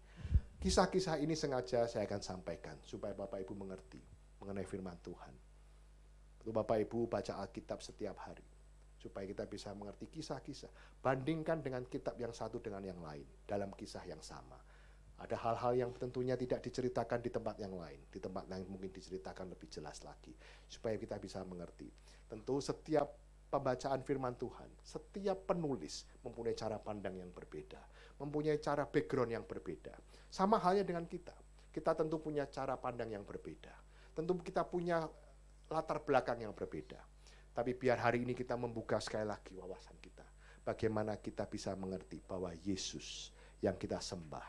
Kisah-kisah ini sengaja saya akan sampaikan supaya Bapak Ibu mengerti mengenai firman Tuhan. Lalu Bapak Ibu baca Alkitab setiap hari. Supaya kita bisa mengerti kisah-kisah. Bandingkan dengan kitab yang satu dengan yang lain. Dalam kisah yang sama. Ada hal-hal yang tentunya tidak diceritakan di tempat yang lain. Di tempat lain mungkin diceritakan lebih jelas lagi. Supaya kita bisa mengerti. Tentu setiap pembacaan firman Tuhan, setiap penulis mempunyai cara pandang yang berbeda. Mempunyai cara background yang berbeda. Sama halnya dengan kita. Kita tentu punya cara pandang yang berbeda. Tentu kita punya latar belakang yang berbeda. Tapi biar hari ini kita membuka sekali lagi wawasan kita. Bagaimana kita bisa mengerti bahwa Yesus yang kita sembah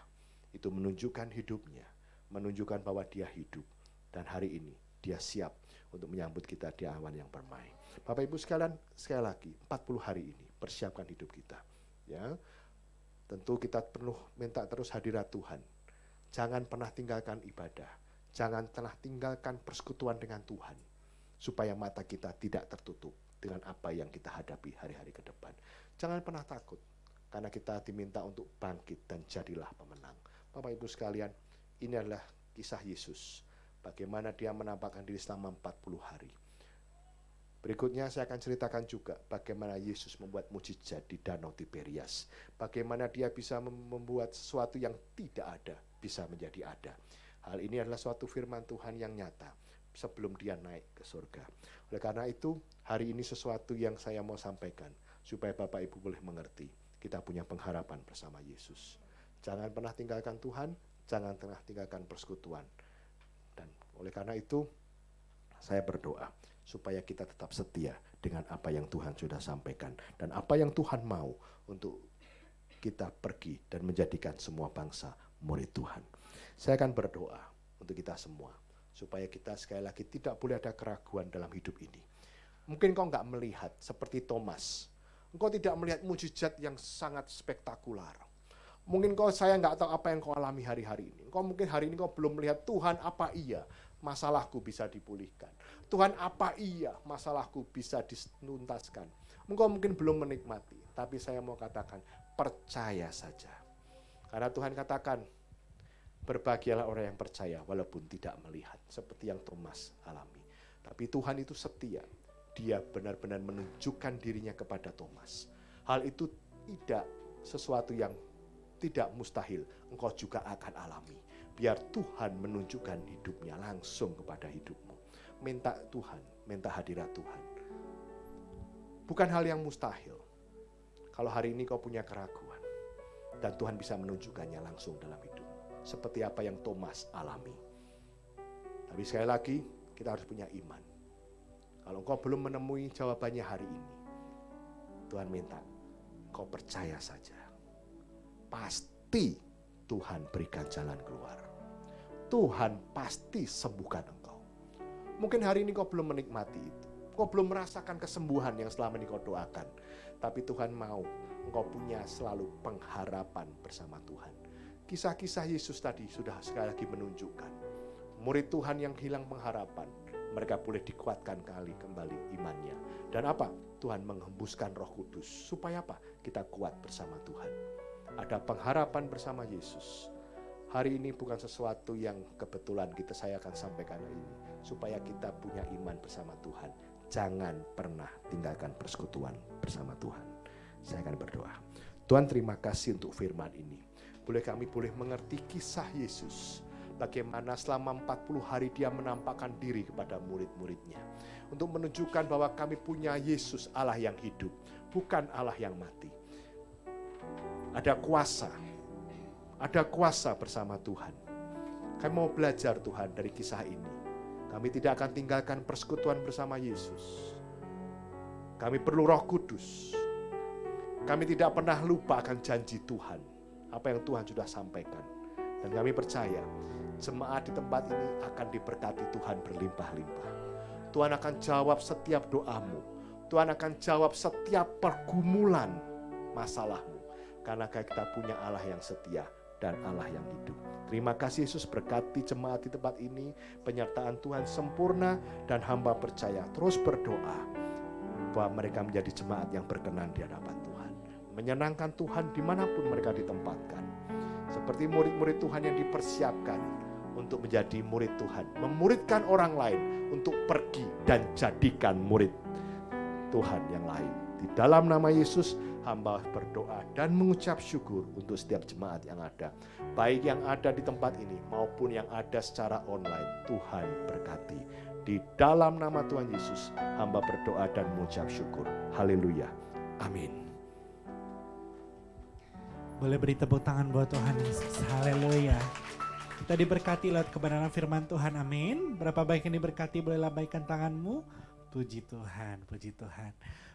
itu menunjukkan hidupnya, menunjukkan bahwa dia hidup. Dan hari ini dia siap untuk menyambut kita di awan yang permai. Bapak Ibu sekalian, sekali lagi 40 hari ini persiapkan hidup kita. Ya, tentu kita perlu minta terus hadirat Tuhan. Jangan pernah tinggalkan ibadah. Jangan pernah tinggalkan persekutuan dengan Tuhan. Supaya mata kita tidak tertutup dengan apa yang kita hadapi hari-hari ke depan. Jangan pernah takut. Karena kita diminta untuk bangkit dan jadilah pemenang. Bapak Ibu sekalian, ini adalah kisah Yesus. Bagaimana dia menampakkan diri selama 40 hari. Berikutnya saya akan ceritakan juga bagaimana Yesus membuat mujizat di Danau Tiberias. Bagaimana dia bisa membuat sesuatu yang tidak ada bisa menjadi ada. Hal ini adalah suatu firman Tuhan yang nyata sebelum dia naik ke surga. Oleh karena itu, hari ini sesuatu yang saya mau sampaikan supaya Bapak Ibu boleh mengerti. Kita punya pengharapan bersama Yesus. Jangan pernah tinggalkan Tuhan, jangan pernah tinggalkan persekutuan. Dan oleh karena itu, saya berdoa supaya kita tetap setia dengan apa yang Tuhan sudah sampaikan. Dan apa yang Tuhan mau untuk kita pergi dan menjadikan semua bangsa murid Tuhan. Saya akan berdoa untuk kita semua, supaya kita sekali lagi tidak boleh ada keraguan dalam hidup ini. Mungkin kau nggak melihat seperti Thomas. Engkau tidak melihat mujizat yang sangat spektakuler. Mungkin saya nggak tahu apa yang kau alami hari-hari ini. Engkau mungkin hari ini kau belum melihat Tuhan apa iya masalahku bisa dipulihkan. Tuhan apa iya masalahku bisa dituntaskan. Engkau mungkin belum menikmati. Tapi saya mau katakan percaya saja. Karena Tuhan katakan berbahagialah orang yang percaya walaupun tidak melihat. Seperti yang Thomas alami. Tapi Tuhan itu setia. Dia benar-benar menunjukkan dirinya kepada Thomas. Hal itu tidak sesuatu yang tidak mustahil, engkau juga akan alami. Biar Tuhan menunjukkan hidupnya langsung kepada hidupmu. Minta Tuhan, minta hadirat Tuhan. Bukan hal yang mustahil. Kalau hari ini kau punya keraguan, dan Tuhan bisa menunjukkannya langsung dalam hidupmu. Seperti apa yang Thomas alami. Tapi sekali lagi, kita harus punya iman. Kalau engkau belum menemui jawabannya hari ini, Tuhan minta, kau percaya saja. Pasti Tuhan berikan jalan keluar. Tuhan pasti sembuhkan engkau. Mungkin hari ini kau belum menikmati itu. Kau belum merasakan kesembuhan yang selama ini kau doakan. Tapi Tuhan mau engkau punya selalu pengharapan bersama Tuhan. Kisah-kisah Yesus tadi sudah sekali lagi menunjukkan. Murid Tuhan yang hilang pengharapan, mereka boleh dikuatkan kembali imannya. Dan apa? Tuhan menghembuskan Roh Kudus. Supaya apa? Kita kuat bersama Tuhan. Ada pengharapan bersama Yesus. Hari ini bukan sesuatu yang kebetulan saya akan sampaikan hari ini. Supaya kita punya iman bersama Tuhan. Jangan pernah tinggalkan persekutuan bersama Tuhan. Saya akan berdoa. Tuhan, terima kasih untuk firman ini. Kami boleh mengerti kisah Yesus. Bagaimana selama 40 hari dia menampakkan diri kepada murid-muridnya. Untuk menunjukkan bahwa kami punya Yesus Allah yang hidup. Bukan Allah yang mati. Ada kuasa bersama Tuhan. Kami mau belajar Tuhan dari kisah ini. Kami tidak akan tinggalkan persekutuan bersama Yesus. Kami perlu Roh Kudus. Kami tidak pernah lupa akan janji Tuhan. Apa yang Tuhan sudah sampaikan. Dan kami percaya jemaat di tempat ini akan diberkati Tuhan berlimpah-limpah. Tuhan akan jawab setiap doamu. Tuhan akan jawab setiap pergumulan masalahmu. Karena kita punya Allah yang setia dan Allah yang hidup. Terima kasih Yesus, berkati jemaat di tempat ini. Penyertaan Tuhan sempurna dan hamba percaya terus berdoa bahwa mereka menjadi jemaat yang berkenan di hadapan Tuhan. Menyenangkan Tuhan dimanapun mereka ditempatkan. Seperti murid-murid Tuhan yang dipersiapkan untuk menjadi murid Tuhan. Memuridkan orang lain untuk pergi dan jadikan murid Tuhan yang lain. Di dalam nama Yesus, hamba berdoa dan mengucap syukur untuk setiap jemaat yang ada. Baik yang ada di tempat ini maupun yang ada secara online. Tuhan berkati. Di dalam nama Tuhan Yesus, hamba berdoa dan mengucap syukur. Haleluya. Amin. Boleh beri tepuk tangan buat Tuhan Yesus. Haleluya. Kita diberkati lewat kebenaran firman Tuhan. Amin. Berapa baik yang diberkati, boleh lambaikan tanganmu. Puji Tuhan, puji Tuhan.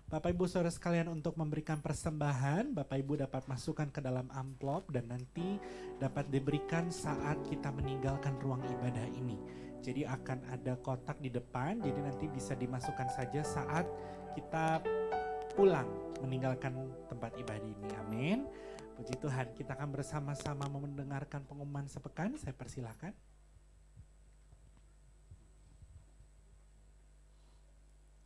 Bapak Ibu Saudara sekalian, untuk memberikan persembahan, Bapak Ibu dapat masukkan ke dalam amplop dan nanti dapat diberikan saat kita meninggalkan ruang ibadah ini. Jadi akan ada kotak di depan, jadi nanti bisa dimasukkan saja saat kita pulang meninggalkan tempat ibadah ini. Amin. Puji Tuhan, kita akan bersama-sama mendengarkan pengumuman sepekan. Saya persilakan.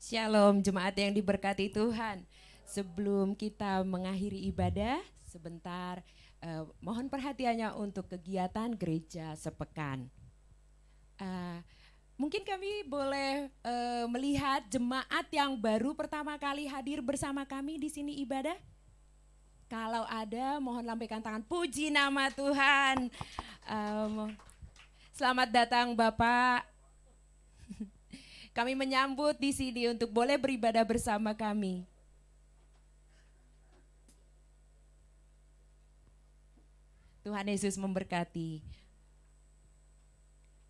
Shalom jemaat yang diberkati Tuhan. Sebelum kita mengakhiri ibadah, sebentar mohon perhatiannya untuk kegiatan gereja sepekan. Mungkin kami boleh melihat jemaat yang baru pertama kali hadir bersama kami di sini ibadah. Kalau ada, mohon lambaikan tangan. Puji nama Tuhan. Selamat datang Bapak. Kami menyambut di sini untuk boleh beribadah bersama kami. Tuhan Yesus memberkati.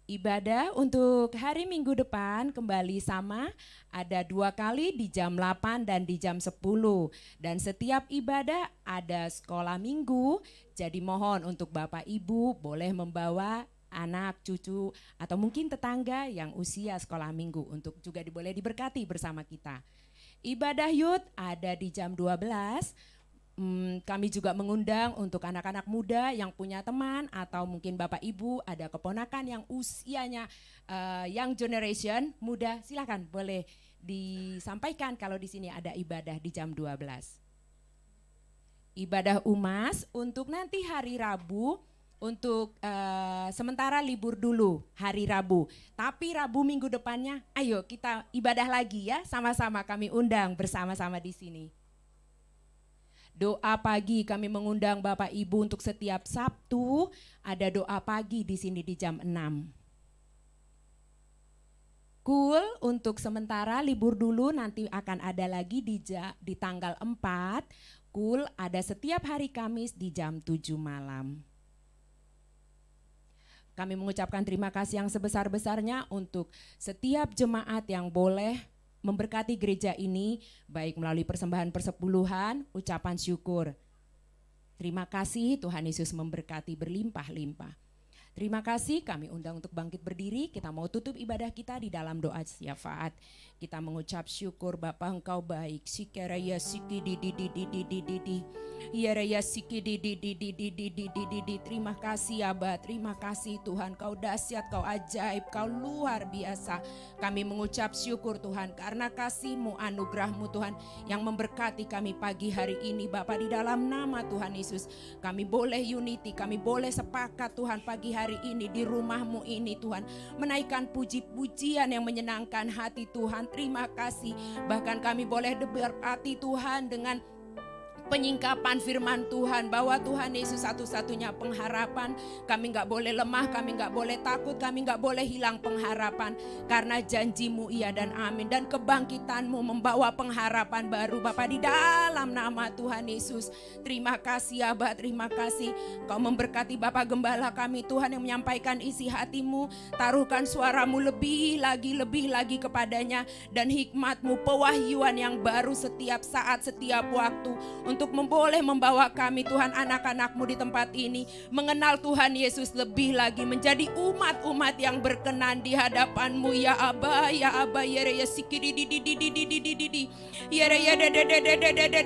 Ibadah untuk hari Minggu depan kembali sama, ada 2 kali di jam 8 dan di jam 10. Dan setiap ibadah ada sekolah minggu, jadi mohon untuk Bapak Ibu boleh membawa anak, cucu, atau mungkin tetangga yang usia sekolah minggu untuk juga boleh diberkati bersama kita. Ibadah youth ada di jam 12. Kami juga mengundang untuk anak-anak muda yang punya teman atau mungkin Bapak Ibu ada keponakan yang usianya young generation muda, silakan boleh disampaikan kalau di sini ada ibadah di jam 12. Ibadah UMAS untuk nanti hari Rabu, untuk sementara libur dulu hari Rabu. Tapi Rabu minggu depannya ayo kita ibadah lagi ya, sama-sama kami undang bersama-sama di sini. Doa pagi kami mengundang Bapak Ibu untuk setiap Sabtu ada doa pagi di sini di jam 6. Cool untuk sementara libur dulu, nanti akan ada lagi di tanggal 4. Cool ada setiap hari Kamis di jam 7 malam. Kami mengucapkan terima kasih yang sebesar-besarnya untuk setiap jemaat yang boleh memberkati gereja ini, baik melalui persembahan persepuluhan, ucapan syukur. Terima kasih, Tuhan Yesus memberkati berlimpah-limpah. Terima kasih, kami undang untuk bangkit berdiri, kita mau tutup ibadah kita di dalam doa syafaat. Kita mengucap syukur Bapa Engkau baik. Sikeraya siki di. Yeraya siki di. Terima kasih Aba, terima kasih Tuhan, Kau dahsyat, Kau ajaib, Kau luar biasa. Kami mengucap syukur Tuhan karena kasih-Mu, anugerah-Mu Tuhan yang memberkati kami pagi hari ini Bapa, di dalam nama Tuhan Yesus. Kami boleh unity, kami boleh sepakat Tuhan pagi hari ini di rumah-Mu ini Tuhan, menaikkan puji-pujian yang menyenangkan hati Tuhan. Terima kasih, bahkan kami boleh berarti Tuhan dengan penyingkapan firman Tuhan bahwa Tuhan Yesus satu-satunya pengharapan. Kami gak boleh lemah, kami gak boleh takut, kami gak boleh hilang pengharapan karena janji-Mu iya dan amin, dan kebangkitan-Mu membawa pengharapan baru Bapa, di dalam nama Tuhan Yesus. Terima kasih Aba, terima kasih Kau memberkati Bapak Gembala kami Tuhan yang menyampaikan isi hati-Mu. Taruhkan suara-Mu lebih lagi kepadanya, dan hikmat-Mu, pewahyuan yang baru setiap saat, setiap waktu, untuk boleh membawa kami Tuhan, anak-anak-Mu di tempat ini mengenal Tuhan Yesus lebih lagi, menjadi umat-umat yang berkenan di hadapan-Mu ya Aba, ya Aba. Ya ya sikidi di ya ya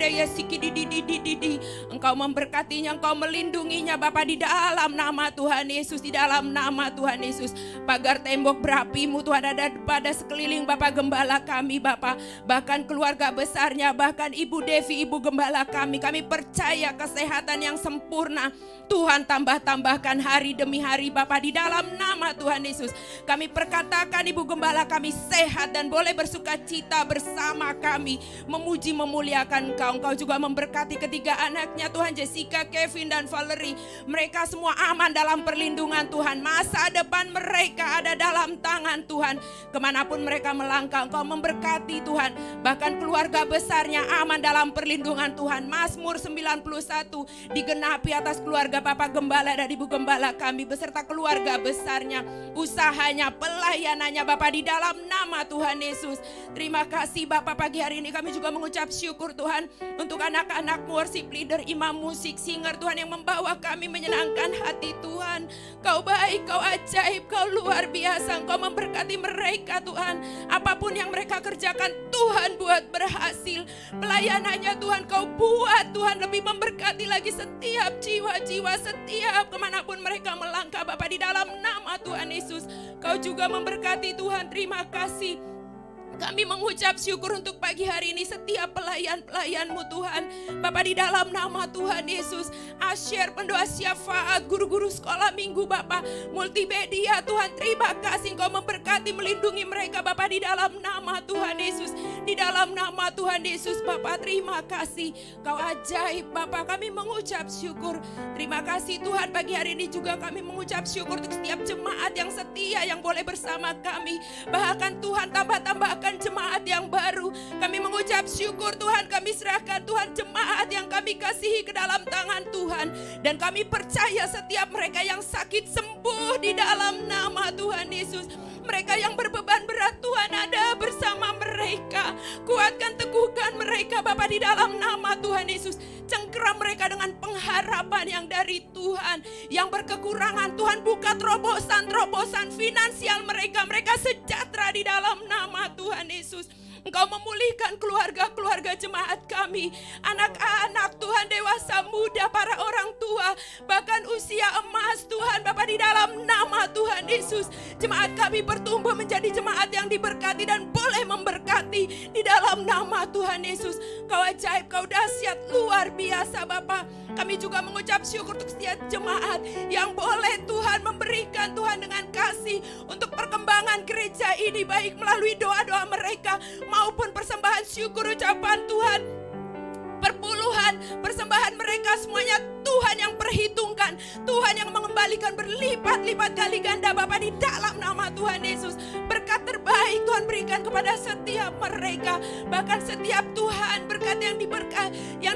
ya sikidi di. Engkau memberkatinya, Engkau melindunginya Bapa, di dalam nama Tuhan Yesus, di dalam nama Tuhan Yesus. Pagar tembok berapi-Mu Tuhan ada pada sekeliling Bapa Gembala kami Bapa, bahkan keluarga besarnya, bahkan Ibu Devi, Ibu Gembala kami percaya kesehatan yang sempurna Tuhan tambahkan hari demi hari Bapa, di dalam nama Tuhan Yesus. Kami perkatakan Ibu Gembala kami sehat dan boleh bersuka cita bersama kami, memuji memuliakan Engkau. Engkau juga memberkati ketiga anaknya Tuhan, Jessica, Kevin dan Valerie. Mereka semua aman dalam perlindungan Tuhan. Masa depan mereka ada dalam tangan Tuhan. Kemanapun mereka melangkah Engkau memberkati Tuhan. Bahkan keluarga besarnya aman dalam perlindungan Tuhan. Mazmur 91 digenapi atas keluarga Bapak Gembala dan Ibu Gembala kami beserta keluarga besarnya, usahanya, pelayanannya Bapak, di dalam nama Tuhan Yesus. Terima kasih Bapak, pagi hari ini kami juga mengucap syukur Tuhan untuk anak-anak worship leader, imam musik, singer Tuhan yang membawa kami menyenangkan hati Tuhan. Kau baik, Kau ajaib, Kau luar biasa. Engkau memberkati mereka Tuhan. Apapun yang mereka kerjakan Tuhan buat berhasil. Pelayanannya Tuhan Kau buat Tuhan lebih memberkati lagi setiap jiwa-jiwa, setiap kemanapun mereka melangkah Bapak, di dalam nama Tuhan Yesus. Kau juga memberkati Tuhan. Terima kasih. Kami mengucap syukur untuk pagi hari ini setiap pelayan-pelayan-Mu Tuhan. Bapak, di dalam nama Tuhan Yesus. Asher, pendoa syafaat, guru-guru sekolah minggu Bapak, multimedia Tuhan, terima kasih Engkau memberkati, melindungi mereka Bapak, di dalam nama Tuhan Yesus. Di dalam nama Tuhan Yesus Bapa, terima kasih. Kau ajaib Bapa, kami mengucap syukur. Terima kasih Tuhan, pagi hari ini juga kami mengucap syukur untuk setiap jemaat yang setia yang boleh bersama kami. Bahkan Tuhan tambah-tambahkan jemaat yang baru. Kami mengucap syukur Tuhan, kami serahkan Tuhan jemaat yang kami kasihi ke dalam tangan Tuhan. Dan kami percaya setiap mereka yang sakit sembuh di dalam nama Tuhan Yesus. Mereka yang berbeban berat Tuhan ada bersama mereka. Kuatkan, teguhkan mereka Bapa di dalam nama Tuhan Yesus. Cengkeram mereka dengan pengharapan yang dari Tuhan. Yang berkekurangan Tuhan buka terobosan-terobosan finansial mereka. Mereka sejahtera di dalam nama Tuhan Yesus. Engkau memulihkan keluarga-keluarga jemaat kami. Anak-anak Tuhan, dewasa muda, para orang tua. Bahkan usia emas Tuhan Bapa di dalam nama Tuhan Yesus. Jemaat kami bertumbuh menjadi jemaat yang diberkati dan boleh memberkati di dalam nama Tuhan Yesus. Kau ajaib, kau dahsyat, luar biasa Bapa. Kami juga mengucap syukur untuk setiap jemaat yang boleh Tuhan memberikan Tuhan dengan kasih untuk perkembangan gereja ini, baik melalui doa-doa mereka maupun persembahan syukur ucapan Tuhan. Perpuluhan, persembahan mereka semuanya Tuhan yang perhitungkan. Tuhan yang mengembalikan berlipat-lipat kali ganda Bapa di dalam nama Tuhan Yesus. Berkat terbaik Tuhan berikan kepada setiap mereka. Bahkan setiap Tuhan berkat yang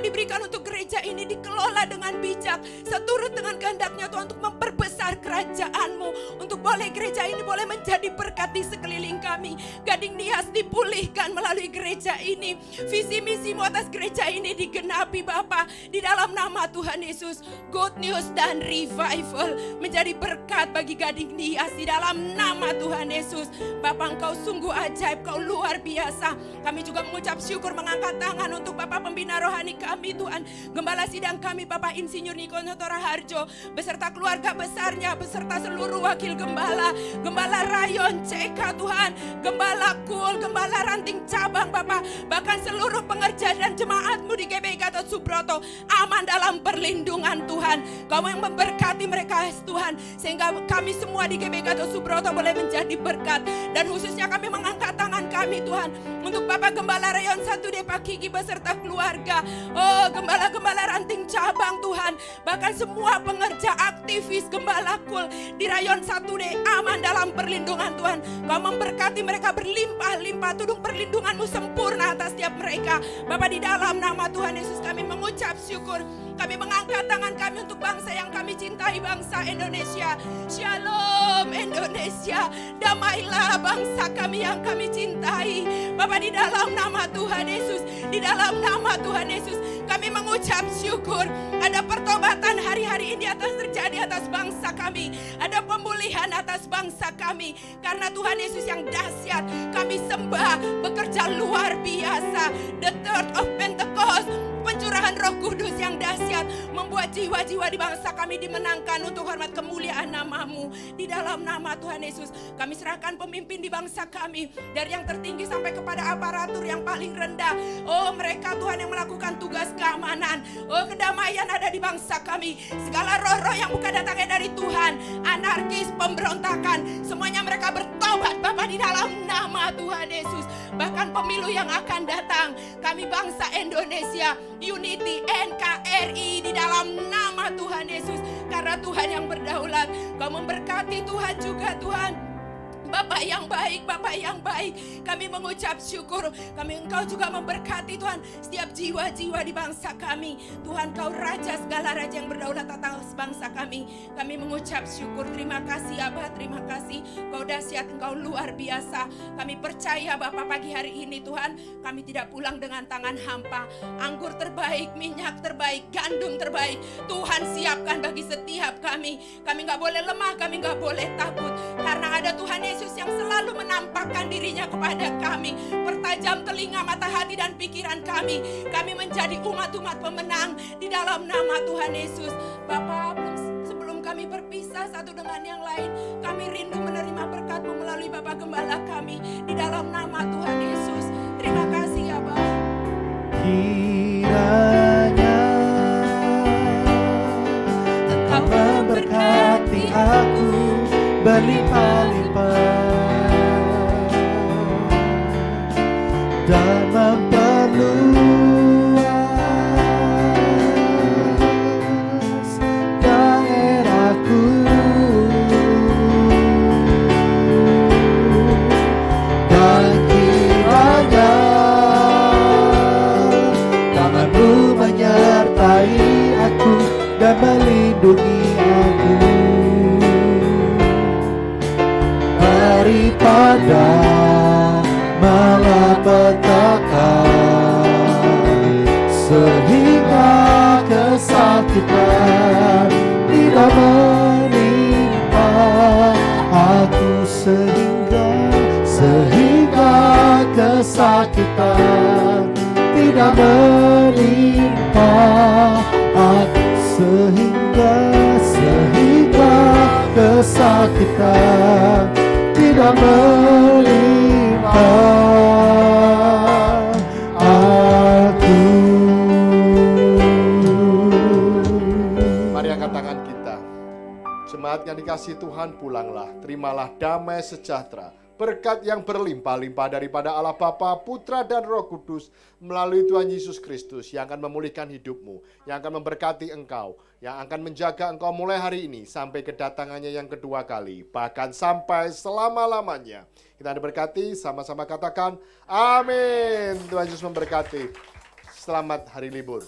diberikan untuk gereja ini dikelola dengan bijak. Seturut dengan kehendaknya Tuhan untuk memperbesar kerajaan-Mu. Untuk boleh gereja ini boleh menjadi berkat di sekeliling kami. Gading Nias dipulihkan melalui gereja ini. Visi misi-Mu atas gereja ini digenapi Bapa di dalam nama Tuhan Yesus. Good news dan revival menjadi berkat bagi Gading Nias di dalam nama Tuhan Yesus. Bapa, Engkau sungguh ajaib, Kau luar biasa. Kami juga mengucap syukur, mengangkat tangan untuk Bapak Pembina Rohani kami Tuhan. Gembala sidang kami Bapak Insinyur Niko Notora Harjo beserta keluarga besarnya, beserta seluruh wakil gembala, Gembala Rayon CK Tuhan, Gembala Kul, Gembala Ranting Cabang Bapak, bahkan seluruh pengerja dan jemaat-Mu di GBI Gatot Subroto aman dalam perlindungan Tuhan. Kau yang memberkati mereka Tuhan, sehingga kami semua di GBI Gatot Subroto boleh menjadi berkat. Dan khususnya kami mengangkat tangan kami Tuhan untuk Bapak Gembala Rayon 1 Depak Kiki beserta keluarga. Oh, gembala-gembala ranting cabang Tuhan, bahkan semua pengerja aktivis Gembala Kul di Rayon 1D aman dalam perlindungan Tuhan. Kau memberkati mereka berlimpah-limpah, tudung perlindungan-Mu sempurna atas setiap mereka. Bapak, di dalam nama Tuhan Yesus kami mengucap syukur. Kami mengangkat tangan kami untuk bangsa yang kami cintai, bangsa Indonesia. Shalom Indonesia, damailah bangsa kami yang kami cintai. Bapak, di dalam nama Tuhan Yesus, di dalam nama Tuhan Yesus kami mengucap syukur. Ada pertobatan hari-hari ini terjadi atas bangsa kami. Ada pemulihan atas bangsa kami. Karena Tuhan Yesus yang dahsyat kami sembah, bekerja luar biasa. The third of Pentecost, pencurahan Roh Kudus yang dahsyat membuat jiwa-jiwa di bangsa kami dimenangkan untuk hormat kemuliaan nama-Mu. Di dalam nama Tuhan Yesus kami serahkan pemimpin di bangsa kami, dari yang tertinggi sampai kepada aparatur yang paling rendah. Oh, mereka Tuhan yang melakukan tugas keamanan. Oh, kedamaian ada di bangsa kami. Segala roh-roh yang bukan datangnya dari Tuhan, anarkis, pemberontakan, semuanya mereka bertobat Bapak di dalam nama Tuhan Yesus. Bahkan pemilu yang akan datang, kami bangsa Indonesia Unity NKRI di dalam nama Tuhan Yesus. Karena Tuhan yang berdaulat, Kau memberkati Tuhan juga Tuhan. Bapak yang baik, Bapak yang baik, kami mengucap syukur. Engkau juga memberkati Tuhan setiap jiwa-jiwa di bangsa kami. Tuhan, Kau Raja, segala Raja yang berdaulat atas bangsa kami. Kami mengucap syukur. Terima kasih Abah, terima kasih. Kau dahsyat, Engkau luar biasa. Kami percaya Bapak pagi hari ini Tuhan, kami tidak pulang dengan tangan hampa. Anggur terbaik, minyak terbaik, gandum terbaik Tuhan siapkan bagi setiap kami. Kami gak boleh lemah, kami gak boleh takut. Karena ada Tuhan Yesus yang selalu menampakkan dirinya kepada kami. Pertajam telinga, mata hati dan pikiran kami. Kami menjadi umat-umat pemenang di dalam nama Tuhan Yesus. Bapak, sebelum kami berpisah satu dengan yang lain, kami rindu menerima berkat-Mu melalui Bapak Gembala kami. Di dalam nama Tuhan Yesus. Terima kasih ya Bapak. Kiranya Engkau memberkati aku berlimpah-limpah dan sehingga kesakitan tidak menimpa aku, sehingga kesakitan tidak menimpa aku, sehingga kesakitan tidak menimpa aku. Mari angkat tangan kita. Jemaat yang dikasihi Tuhan, pulanglah, terimalah damai sejahtera, berkat yang berlimpah-limpah daripada Allah Bapa, Putra, dan Roh Kudus melalui Tuhan Yesus Kristus yang akan memulihkan hidupmu, yang akan memberkati engkau, yang akan menjaga engkau mulai hari ini sampai kedatangannya yang kedua kali, bahkan sampai selama-lamanya. Kita diberkati, sama-sama katakan amin. Tuhan Yesus memberkati. Selamat hari libur,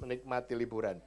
menikmati liburan.